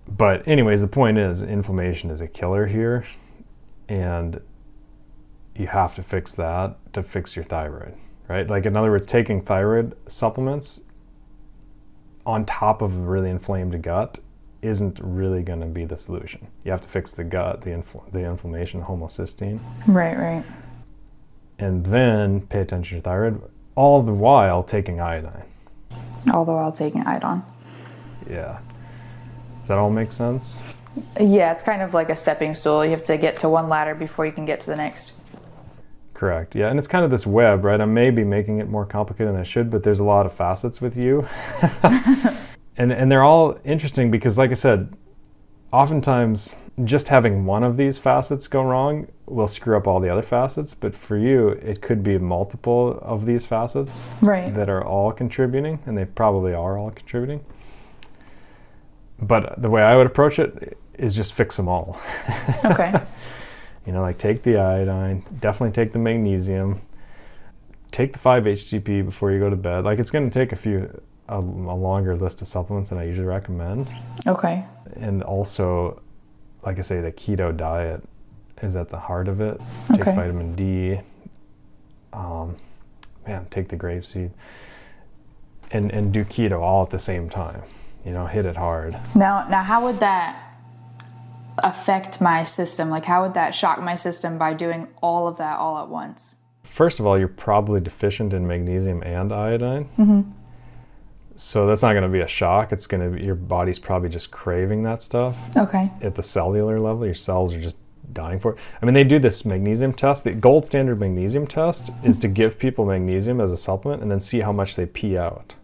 But anyways, the point is, inflammation is a killer here, and you have to fix that to fix your thyroid, right? Like, in other words, taking thyroid supplements on top of a really inflamed gut isn't really going to be the solution. You have to fix the gut, the inflammation, homocysteine. Right. And then pay attention to your thyroid, all the while taking iodine. All the while taking iodine. Yeah. Does that all make sense? Yeah, it's kind of like a stepping stool. You have to get to one ladder before you can get to the next. Correct. Yeah, and it's kind of this web, right? I may be making it more complicated than I should, but there's a lot of facets with you. and they're all interesting because, like I said, oftentimes just having one of these facets go wrong will screw up all the other facets. But for you, it could be multiple of these facets that are all contributing, and they probably are all contributing. But the way I would approach it is just fix them all. Okay. You know, like take the iodine, definitely take the magnesium, take the 5-HTP before you go to bed. Like, it's going to take a longer list of supplements than I usually recommend. Okay. And also, like I say, the keto diet is at the heart of it. Okay. Take vitamin D. Take the grapeseed. And do keto all at the same time. You know, hit it hard. Now, how would that affect my system? Like, how would that shock my system by doing all of that all at once? First of all, you're probably deficient in magnesium and iodine. Mm-hmm. So that's not going to be a shock. It's going to be, your body's probably just craving that stuff. Okay. At the cellular level, your cells are just dying for it. I mean, they do this magnesium test. The gold standard magnesium test is to give people magnesium as a supplement and then see how much they pee out.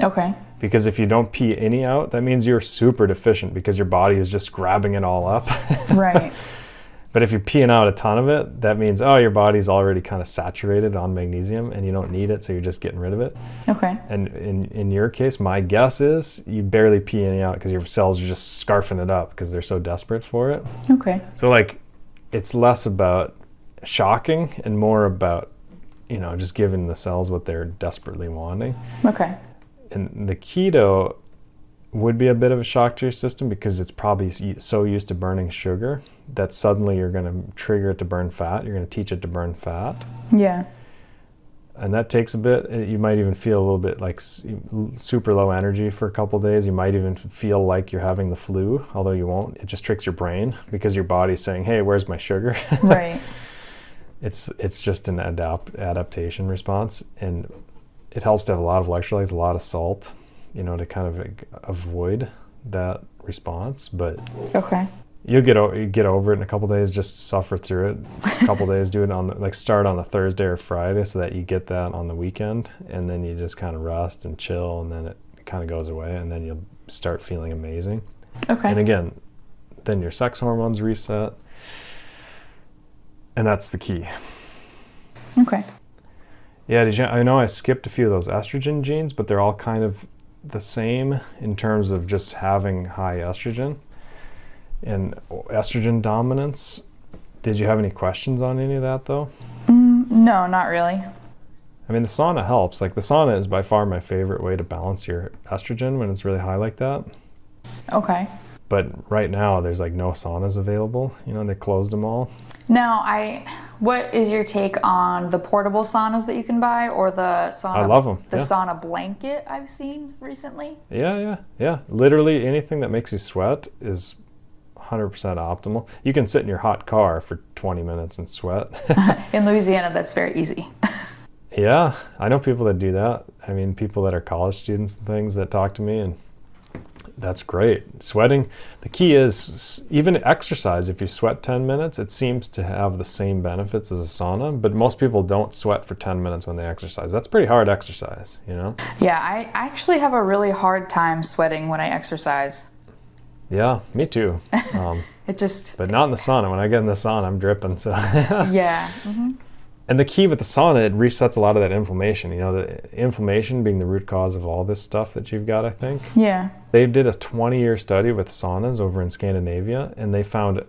Okay. Because if you don't pee any out, that means you're super deficient because your body is just grabbing it all up. Right. But if you're peeing out a ton of it, that means, your body's already kind of saturated on magnesium and you don't need it, so you're just getting rid of it. Okay. And in your case, my guess is you barely pee any out because your cells are just scarfing it up because they're so desperate for it. Okay. So, like, it's less about shocking and more about, just giving the cells what they're desperately wanting. Okay. And the keto would be a bit of a shock to your system because it's probably so used to burning sugar that suddenly you're going to trigger it to burn fat. You're going to teach it to burn fat. Yeah. And that takes a bit. You might even feel a little bit like super low energy for a couple of days. You might even feel like you're having the flu, although you won't. It just tricks your brain because your body's saying, hey, where's my sugar? Right. It's just an adaptation response. And it helps to have a lot of electrolytes, a lot of salt, to kind of avoid that response. But okay. You get over it in a couple days. Just suffer through it. A couple days, do it start on the Thursday or Friday, so that you get that on the weekend, and then you just kind of rest and chill, and then it kind of goes away, and then you'll start feeling amazing. Okay. And again, then your sex hormones reset, and that's the key. Okay. Yeah, I know I skipped a few of those estrogen genes, but they're all kind of the same in terms of just having high estrogen and estrogen dominance. Did you have any questions on any of that, though? No, not really. I mean, the sauna helps. Like, the sauna is by far my favorite way to balance your estrogen when it's really high like that. Okay. But right now, there's like no saunas available. You know, they closed them all. Now, what is your take on the portable saunas that you can buy, or the sauna? I love them. The sauna blanket I've seen recently. Yeah. Literally anything that makes you sweat is 100% optimal. You can sit in your hot car for 20 minutes and sweat. In Louisiana, that's very easy. Yeah, I know people that do that. I mean, people that are college students and things that talk to me, and that's great. Sweating, the key is even exercise. If you sweat 10 minutes, it seems to have the same benefits as a sauna, but most people don't sweat for 10 minutes when they exercise. That's pretty hard exercise, you know? Yeah, I actually have a really hard time sweating when I exercise. Yeah, me too. But not in the sauna. When I get in the sauna, I'm dripping. So yeah. Mm-hmm. And the key with the sauna, it resets a lot of that inflammation. You know, the inflammation being the root cause of all this stuff that you've got, I think. Yeah. They did a 20-year study with saunas over in Scandinavia, and they found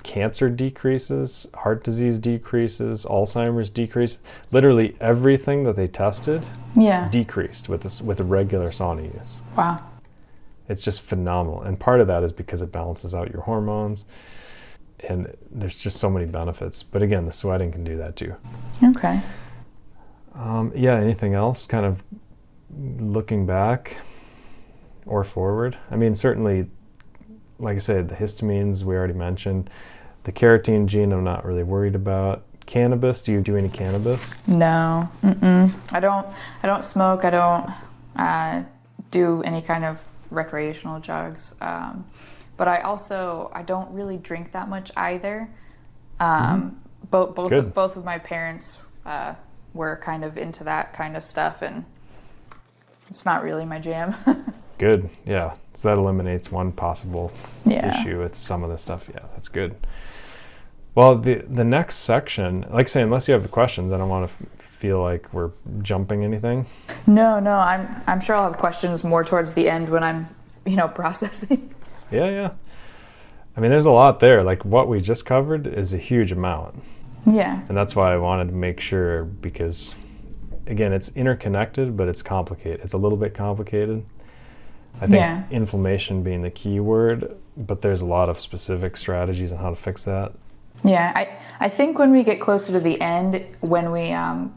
cancer decreases, heart disease decreases, Alzheimer's decrease. Literally everything that they tested decreased with the regular sauna use. Wow. It's just phenomenal. And part of that is because it balances out your hormones. And there's just so many benefits. But again, the sweating can do that too. Okay. Anything else kind of looking back or forward? I mean, certainly, like I said, the histamines we already mentioned. The carotene gene I'm not really worried about. Cannabis, do you do any cannabis? No. I don't smoke. I don't do any kind of recreational drugs. But I don't really drink that much either. Both of my parents were kind of into that kind of stuff, and it's not really my jam. Good, yeah. So that eliminates one possible issue with some of the stuff. Yeah, that's good. Well, the next section, like I say, unless you have questions, I don't want to feel like we're jumping anything. No, I'm sure I'll have questions more towards the end when I'm, processing. Yeah. I mean, there's a lot there. Like, what we just covered is a huge amount. Yeah. And that's why I wanted to make sure, because, again, it's interconnected, but it's complicated. It's a little bit complicated. I think inflammation being the key word, but there's a lot of specific strategies on how to fix that. Yeah, I think when we get closer to the end, when we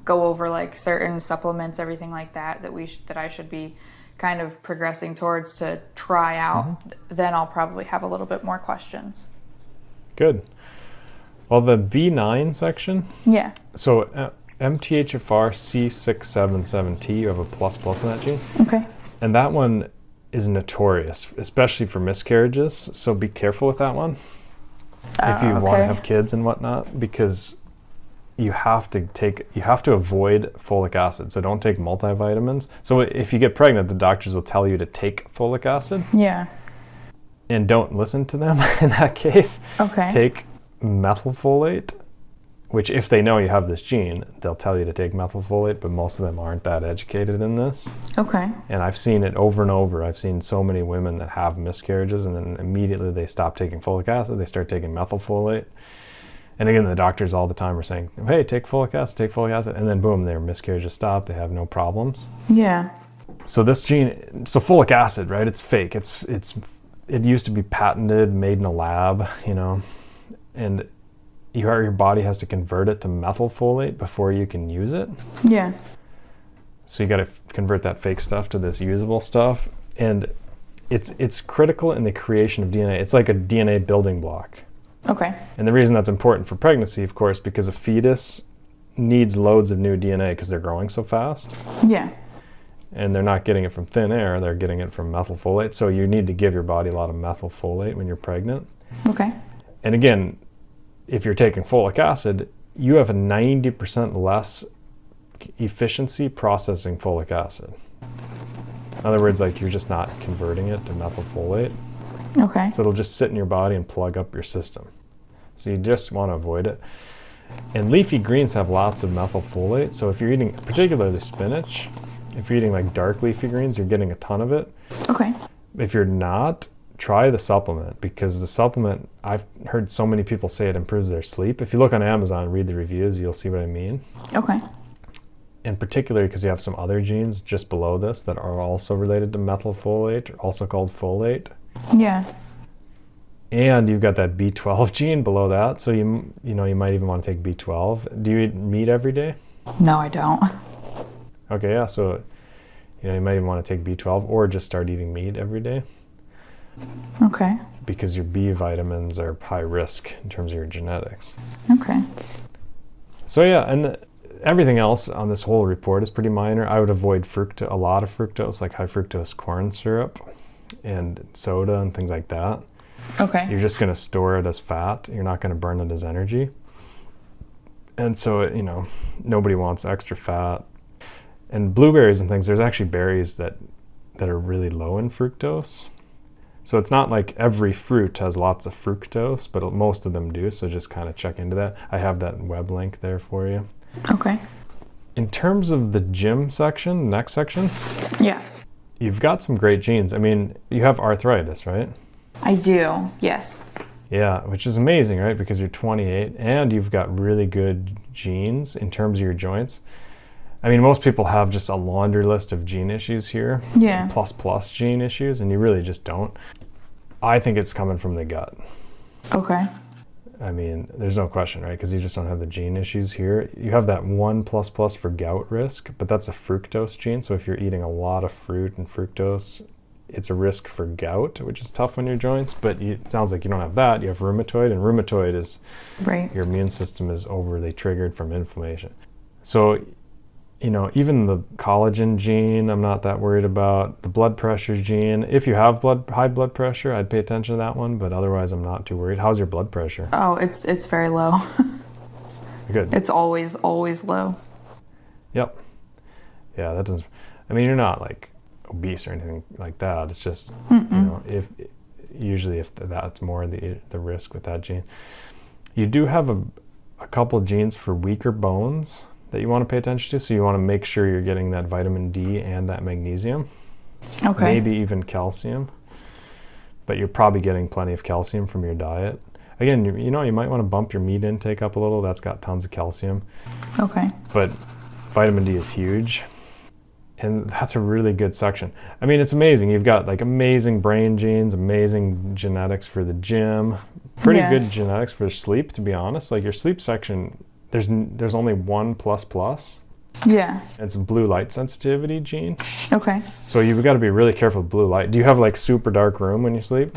go over like certain supplements, everything like that, that I should be kind of progressing towards to try out, then I'll probably have a little bit more questions. Good. Well, the B9 section. Yeah. So MTHFR C677T, you have a plus in that gene. Okay. And that one is notorious, especially for miscarriages. So be careful with that one if you want to have kids and whatnot, because you have to avoid folic acid. So don't take multivitamins. So if you get pregnant, the doctors will tell you to take folic acid. Yeah. And don't listen to them in that case. Okay. Take methylfolate, which if they know you have this gene, they'll tell you to take methylfolate, but most of them aren't that educated in this. Okay. And I've seen it over and over. I've seen so many women that have miscarriages, and then immediately they stop taking folic acid, they start taking methylfolate. And again, the doctors all the time are saying, hey, take folic acid, and then boom, their miscarriages stop, they have no problems. Yeah. So this gene, so folic acid, right, it's fake. It used to be patented, made in a lab, and your body has to convert it to methylfolate before you can use it. Yeah. So you got to convert that fake stuff to this usable stuff, and it's critical in the creation of DNA. It's like a DNA building block. Okay. And the reason that's important for pregnancy, of course, because a fetus needs loads of new DNA because they're growing so fast. Yeah. And they're not getting it from thin air, they're getting it from methylfolate. So you need to give your body a lot of methylfolate when you're pregnant. Okay. And again, if you're taking folic acid, you have a 90% less efficiency processing folic acid. In other words, like you're just not converting it to methylfolate. Okay. So it'll just sit in your body and plug up your system. So you just want to avoid it. And leafy greens have lots of methylfolate. So if you're eating, particularly spinach, if you're eating like dark leafy greens, you're getting a ton of it. Okay. If you're not, try the supplement, because the supplement, I've heard so many people say it improves their sleep. If you look on Amazon, read the reviews, you'll see what I mean. Okay. And particularly because you have some other genes just below this that are also related to methylfolate, also called folate. Yeah. And you've got that B12 gene below that, so you might even want to take B12. Do you eat meat every day? No, I don't. Okay, yeah, so you might even want to take B12 or just start eating meat every day. Okay. Because your B vitamins are high risk in terms of your genetics. Okay. So yeah, and everything else on this whole report is pretty minor. I would avoid a lot of fructose, like high fructose corn syrup and soda and things like that. Okay. You're just going to store it as fat. You're not going to burn it as energy. And so, nobody wants extra fat. And blueberries and things, there's actually berries that are really low in fructose. So it's not like every fruit has lots of fructose, but most of them do. So just kind of check into that. I have that web link there for you. Okay. In terms of the gym section, next section, Yeah. you've got some great genes. I mean, you have arthritis, right? I do. Yes. Yeah, which is amazing, right? Because you're 28 and you've got really good genes in terms of your joints. I mean, most people have just a laundry list of gene issues here. Yeah. Plus gene issues, and you really just don't. I think it's coming from the gut. Okay. I mean, there's no question, right? Because you just don't have the gene issues here. You have that 1++ for gout risk, but that's a fructose gene. So if you're eating a lot of fruit and fructose, it's a risk for gout, which is tough on your joints. But it sounds like you don't have that. You have rheumatoid, and rheumatoid is Right. your immune system is overly triggered from inflammation. So, even the collagen gene, I'm not that worried about. The blood pressure gene, if you have high blood pressure, I'd pay attention to that one, but otherwise I'm not too worried. How's your blood pressure? Oh, it's very low. Good. It's always low. Yep. Yeah, that doesn't, you're not like obese or anything like that. It's just, if that's more the risk with that gene. You do have a couple of genes for weaker bones that you want to pay attention to. So you want to make sure you're getting that vitamin D and that magnesium. Okay. Maybe even calcium. But you're probably getting plenty of calcium from your diet. Again, you might want to bump your meat intake up a little. That's got tons of calcium. Okay. But vitamin D is huge. And that's a really good section. I mean, it's amazing. You've got like amazing brain genes, amazing genetics for the gym, pretty good genetics for sleep, to be honest. Like your sleep section, there's only 1++. Yeah. It's a blue light sensitivity gene. Okay. So you've got to be really careful with blue light. Do you have like super dark room when you sleep?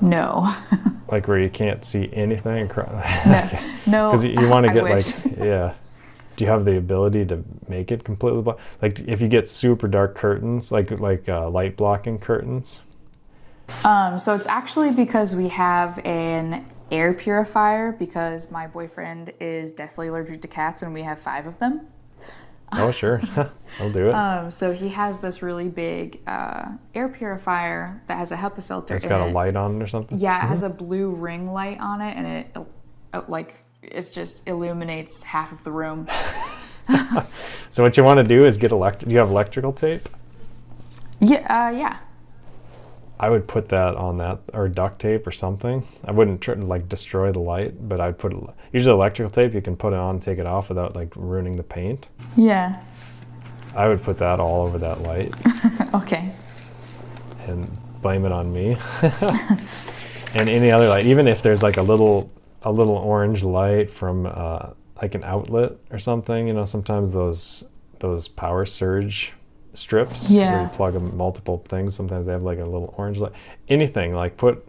No. Like where you can't see anything? No. Because you want to get wish. yeah. Do you have the ability to make it completely black? Like if you get super dark curtains, like light blocking curtains? So it's actually because we have an air purifier, because my boyfriend is deathly allergic to cats and we have 5 of them. Oh, sure. I'll do it. So he has this really big air purifier that has a HEPA filter It's in got it. a light on it or something? Yeah, it has a blue ring light on it, and it just illuminates half of the room. So what you want to do is get do you have electrical tape? Yeah. I would put that on that, or duct tape or something. I wouldn't try to destroy the light, but I'd put, usually electrical tape, you can put it on and take it off without ruining the paint. Yeah. I would put that all over that light. Okay. And blame it on me. And any other light, even if there's a little orange light from an outlet or something, sometimes those power surge strips where you plug multiple things, sometimes they have a little orange light. Anything, put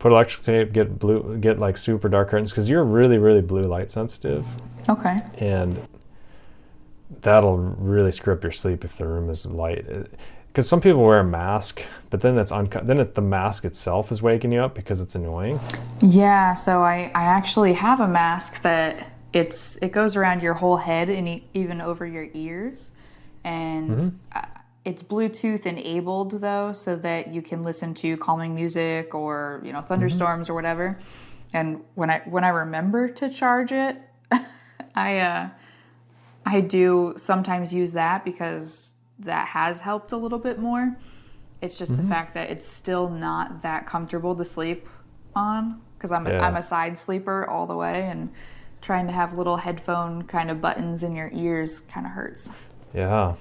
electrical tape, get super dark curtains, because you're really, really blue light sensitive. Okay. And that'll really screw up your sleep if the room is light. because some people wear a mask, but then it's the mask itself is waking you up because it's annoying. Yeah, so I actually have a mask that it goes around your whole head and even over your ears, and it's Bluetooth enabled though, so that you can listen to calming music or thunderstorms or whatever. And when I remember to charge it, I do sometimes use that because that has helped a little bit more. It's just the fact that it's still not that comfortable to sleep on because I'm a side sleeper all the way, and trying to have little headphone kind of buttons in your ears kind of hurts. Yeah.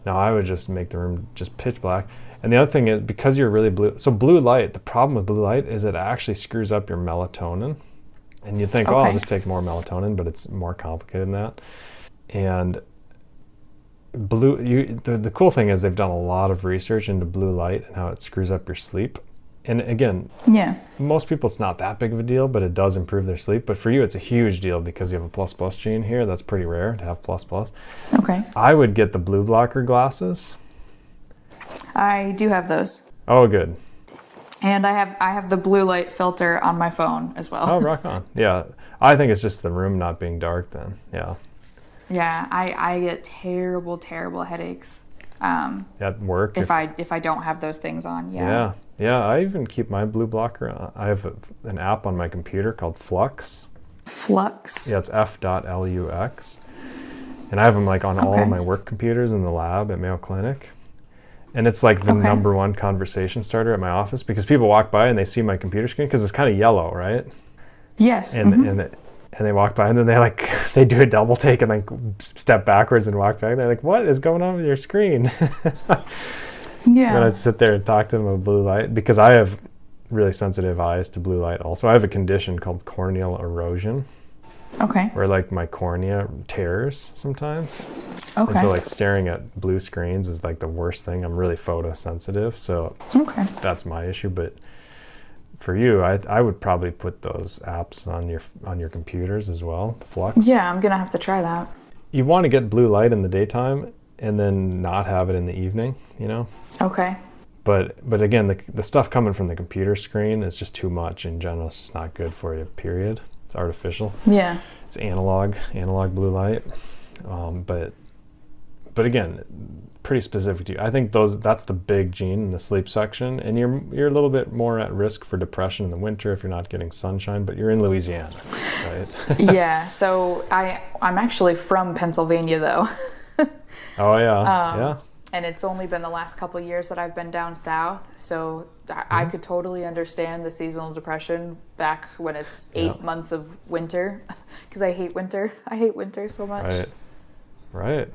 No, I would just make the room just pitch black. And the other thing is, because you're really blue light, the problem with blue light is it actually screws up your melatonin. And you think, I'll just take more melatonin, but it's more complicated than that. And the cool thing is they've done a lot of research into blue light and how it screws up your sleep. And again, most people it's not that big of a deal, but it does improve their sleep. But for you, it's a huge deal because you have a plus gene here. That's pretty rare to have plus. Okay. I would get the blue blocker glasses. I do have those. Oh, good. And I have the blue light filter on my phone as well. Oh, rock on. Yeah. I think it's just the room not being dark then. Yeah. Yeah, I get terrible headaches. At work. If I don't have those things on. Yeah. Yeah, I even keep my blue blocker on. I have an app on my computer called Flux. Flux? Yeah, it's F.LUX. And I have them like on all of my work computers in the lab at Mayo Clinic. And it's like the number one conversation starter at my office because people walk by and they see my computer screen because it's kind of yellow, right? Yes. And they walk by and then they do a double take and like step backwards and walk back. They're like, "What is going on with your screen?" Yeah. And I'd sit there and talk to them about blue light because I have really sensitive eyes to blue light also. I have a condition called corneal erosion. Okay. Where like my cornea tears sometimes. Okay. And so like staring at blue screens is like the worst thing. I'm really photosensitive, so that's my issue. But for you, I would probably put those apps on your computers as well, the Flux. Yeah, I'm gonna have to try that. You want to get blue light in the daytime and then not have it in the evening, Okay. But again, the stuff coming from the computer screen is just too much in general. It's just not good for you, period. It's artificial. Yeah. It's analog blue light. But again, pretty specific to you. I think that's the big gene in the sleep section, and you're a little bit more at risk for depression in the winter if you're not getting sunshine, but you're in Louisiana, right? Yeah, so I'm actually from Pennsylvania though. Oh yeah. Yeah. And it's only been the last couple of years that I've been down south, so I could totally understand the seasonal depression back when it's 8 months of winter, because I hate winter. I hate winter so much. Right.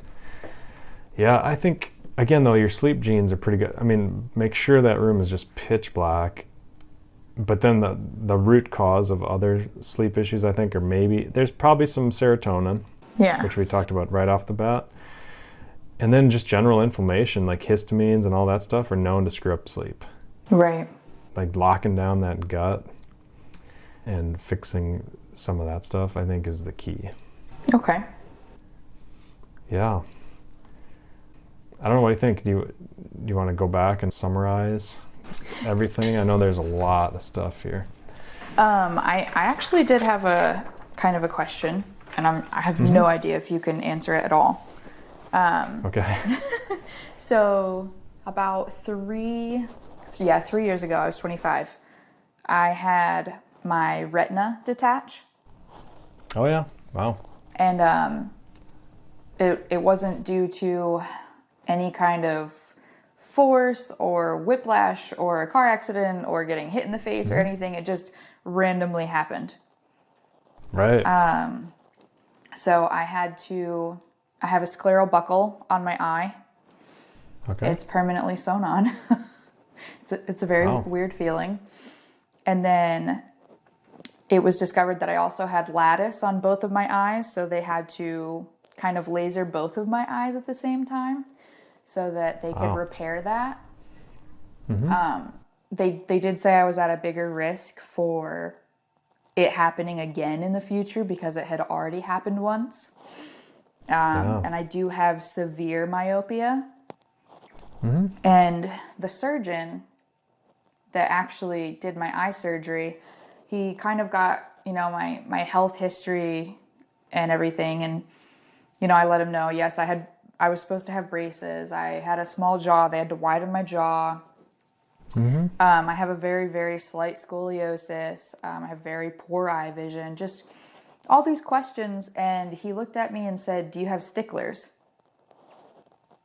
Yeah, I think, again, though, your sleep genes are pretty good. I mean, make sure that room is just pitch black. But then the root cause of other sleep issues, I think, there's probably some serotonin, which we talked about right off the bat. And then just general inflammation, like histamines and all that stuff, are known to screw up sleep. Right. Like locking down that gut and fixing some of that stuff, I think, is the key. Okay. Yeah. I don't know, what do you think? Do you want to go back and summarize everything? I know there's a lot of stuff here. I actually did have a kind of a question, and I have no idea if you can answer it at all. Okay. So about 3 years ago, I was 25. I had my retina detach. Oh yeah, wow. And it wasn't due to any kind of force or whiplash or a car accident or getting hit in the face or anything. It just randomly happened. Right. So I have a scleral buckle on my eye. Okay. It's permanently sewn on. It's a very weird feeling. And then it was discovered that I also had lattice on both of my eyes, so they had to kind of laser both of my eyes at the same time so that they could repair that. They did say I was at a bigger risk for it happening again in the future because it had already happened once. And I do have severe myopia. And the surgeon that actually did my eye surgery, he kind of got, my health history and everything. And, I let him know, yes, I was supposed to have braces. I had a small jaw. They had to widen my jaw. I have a very, very slight scoliosis. I have very poor eye vision, just all these questions. And he looked at me and said, "Do you have sticklers?"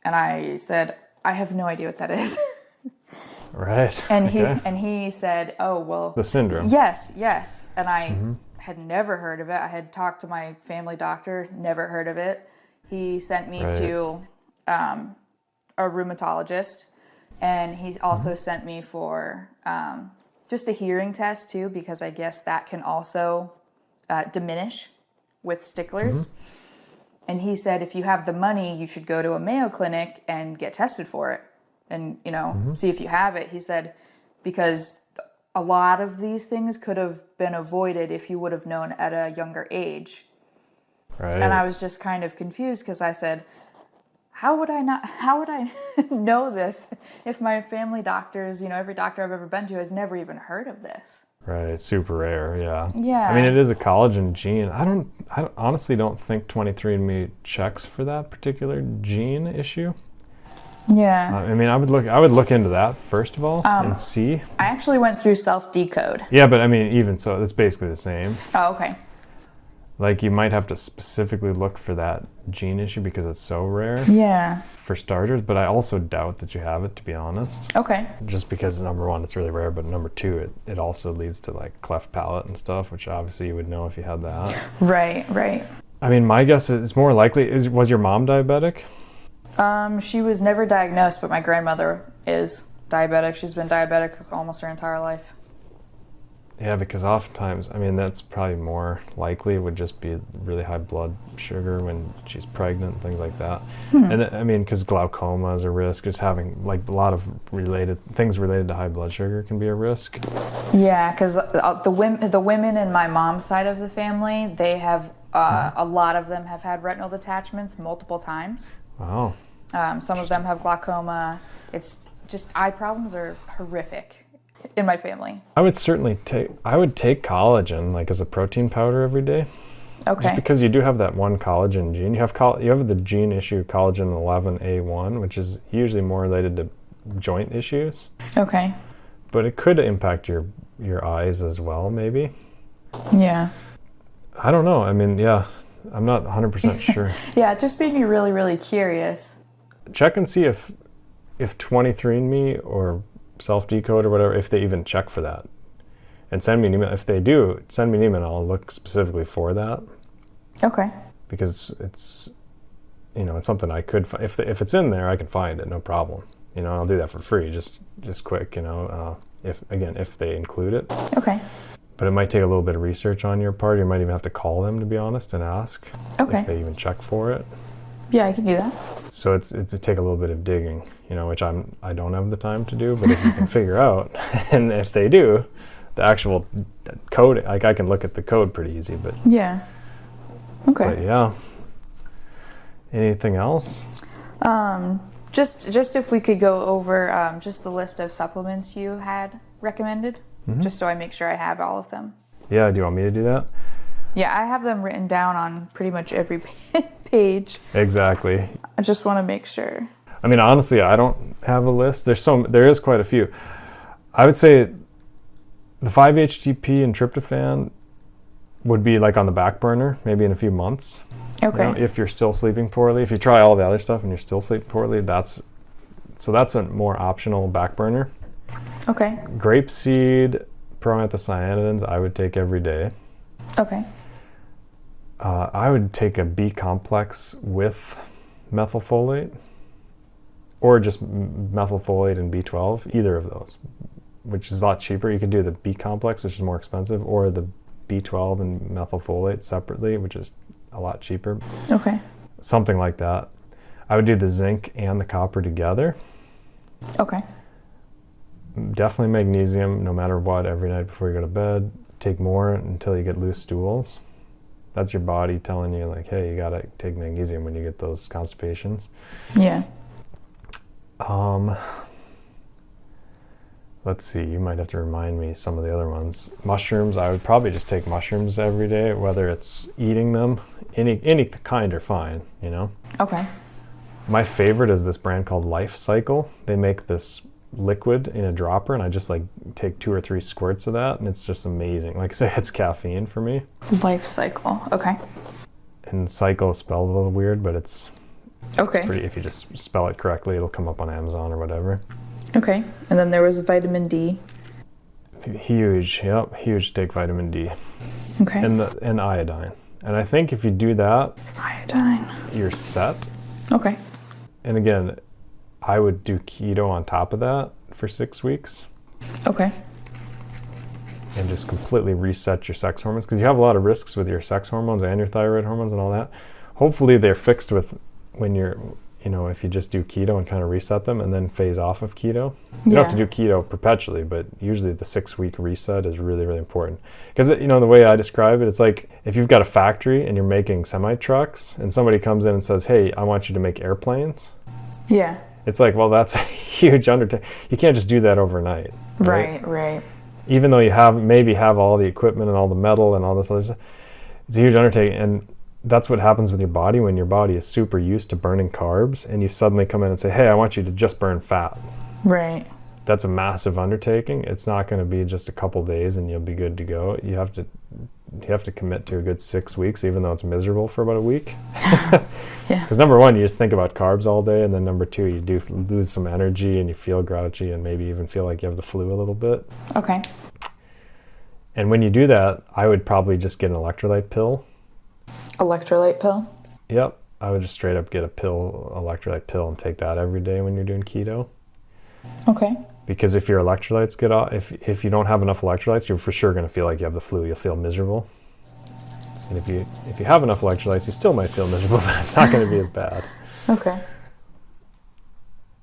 And I said, "I have no idea what that is." Right. And he said, "Oh, well, the syndrome." Yes. And I had never heard of it. I had talked to my family doctor, never heard of it. He sent me to a rheumatologist, and he also sent me for just a hearing test too, because I guess that can also diminish with sticklers. And he said, if you have the money, you should go to a Mayo Clinic and get tested for it and, see if you have it. He said, because a lot of these things could have been avoided if you would have known at a younger age. Right. And I was just kind of confused because I said, how would I know this if my family doctors, every doctor I've ever been to has never even heard of this? Right, it's super rare, yeah. Yeah. I mean, it is a collagen gene. I honestly don't think 23andMe checks for that particular gene issue. Yeah. I mean, I would look into that first of all and see. I actually went through self-decode. Yeah, but I mean, even so, it's basically the same. Oh, okay. Like, you might have to specifically look for that gene issue because it's so rare. Yeah. For starters, but I also doubt that you have it, to be honest. Okay. Just because, number one, it's really rare, but number two, it also leads to like cleft palate and stuff, which obviously you would know if you had that. Right. I mean, my guess is it's more likely, was your mom diabetic? She was never diagnosed, but my grandmother is diabetic. She's been diabetic almost her entire life. Yeah, because oftentimes, I mean, that's probably more likely. It would just be really high blood sugar when she's pregnant, things like that. And I mean, because glaucoma is a risk. Just having like a lot of things related to high blood sugar can be a risk. Yeah, because the women in my mom's side of the family, they have a lot of them have had retinal detachments multiple times. Wow. Some of them have glaucoma. It's just eye problems are horrific in my family. I would take collagen like as a protein powder every day. Okay. Just because you do have that one collagen gene. You have the gene issue collagen 11A1, which is usually more related to joint issues. Okay. But it could impact your eyes as well, maybe. Yeah. I don't know. I mean, yeah, I'm not 100% sure. Yeah, it just made me really, really curious. Check and see if 23andMe or self-decode or whatever, if they even check for that. And send me an email. If they do, send me an email and I'll look specifically for that. Okay. Because it's something I could find. If it's in there, I can find it, no problem. I'll do that for free, just quick, if they include it. Okay. But it might take a little bit of research on your part. You might even have to call them, to be honest, and ask if they even check for it. Yeah, I can do that. So it's take a little bit of digging, which I don't have the time to do. But if you can figure out, and if they do, the actual code, like I can look at the code pretty easy. But yeah, okay. But yeah. Anything else? Just if we could go over just the list of supplements you had recommended, just so I make sure I have all of them. Yeah. Do you want me to do that? Yeah, I have them written down on pretty much every page. Exactly. I just want to make sure. I mean, honestly, I don't have a list. There is quite a few. I would say the 5-HTP and tryptophan would be like on the back burner, maybe in a few months. Okay. If you're still sleeping poorly. If you try all the other stuff and you're still sleeping poorly, that's a more optional back burner. Okay. Grapeseed, proanthocyanidins, I would take every day. Okay. I would take a B complex with methylfolate, or just methylfolate and B12, either of those, which is a lot cheaper. You could do the B complex, which is more expensive, or the B12 and methylfolate separately, which is a lot cheaper. Okay. Something like that. I would do the zinc and the copper together. Okay. Definitely magnesium, no matter what, every night before you go to bed. Take more until you get loose stools. That's your body telling you, like, hey, you gotta take magnesium when you get those constipations. Yeah. Let's see, you might have to remind me some of the other ones. Mushrooms, I would probably just take mushrooms every day, whether it's eating them, any kind are fine, you know? Okay. My favorite is this brand called Life Cycle. They make this liquid in a dropper, and I just like take 2 or 3 squirts of that, and it's just amazing. Like I say, it's caffeine for me. Life Cycle, okay. And cycle is spelled a little weird, but it's Okay. pretty, if you just spell it correctly, it'll come up on Amazon or whatever. Okay. And then there was vitamin D. Huge, yep, huge take vitamin D. Okay. And iodine. And I think if you do that, Iodine. you're set. Okay. And again, I would do keto on top of that for 6 weeks Okay. and just completely reset your sex hormones, because you have a lot of risks with your sex hormones and your thyroid hormones and all that. Hopefully they're fixed with when you're, you know, if you just do keto and kind of reset them and then phase off of keto. You don't have to do keto perpetually, but usually the 6-week reset is really, really important. Because, you know, the way I describe it, it's like if you've got a factory and you're making semi-trucks and somebody comes in and says, hey, I want you to make airplanes. Yeah. It's like, well, that's a huge undertaking. You can't just do that overnight. Right. Even though you have all the equipment and all the metal and all this other stuff, it's a huge undertaking. And that's what happens with your body when your body is super used to burning carbs and you suddenly come in and say, hey, I want you to just burn fat. Right. That's a massive undertaking. It's not going to be just a couple days and you'll be good to go. You have to commit to a good 6 weeks, even though it's miserable for about a week. Yeah. Because number one, you just think about carbs all day, and then number two, you do lose some energy and you feel grouchy and maybe even feel like you have the flu a little bit. Okay. And when you do that, I would probably just get an electrolyte pill. Electrolyte pill? Yep. I would just straight up get electrolyte pill and take that every day when you're doing keto. Okay. Because if your electrolytes get off, if you don't have enough electrolytes, you're for sure going to feel like you have the flu. You'll feel miserable. And if you have enough electrolytes, you still might feel miserable, but it's not going to be as bad. Okay.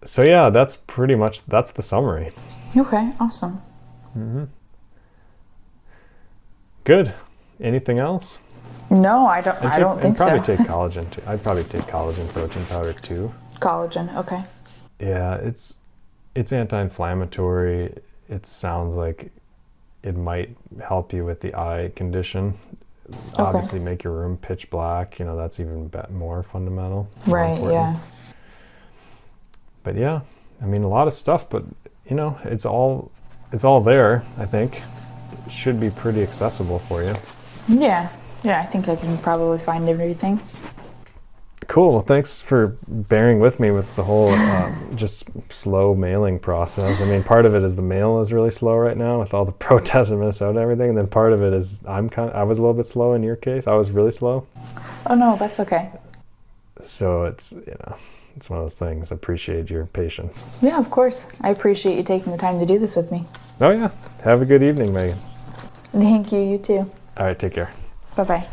So yeah, that's the summary. Okay, awesome. Mm-hmm. Good. Anything else? No, I don't think so. Probably take collagen too. I'd probably take collagen protein powder too. Collagen, okay. Yeah, it's anti-inflammatory. It sounds like it might help you with the eye condition. Okay. Obviously make your room pitch black, you know, that's even more fundamental. Right, yeah. But yeah, I mean, a lot of stuff, but you know, it's all there, I think. It should be pretty accessible for you. Yeah, I think I can probably find everything. Cool. Well, thanks for bearing with me with the whole just slow mailing process. I mean, part of it is the mail is really slow right now with all the protests in Minnesota and everything. And then part of it is I was a little bit slow in your case. I was really slow. Oh, no, that's okay. So it's one of those things. Appreciate your patience. Yeah, of course. I appreciate you taking the time to do this with me. Oh, yeah. Have a good evening, Megan. Thank you. You too. All right. Take care. Bye-bye.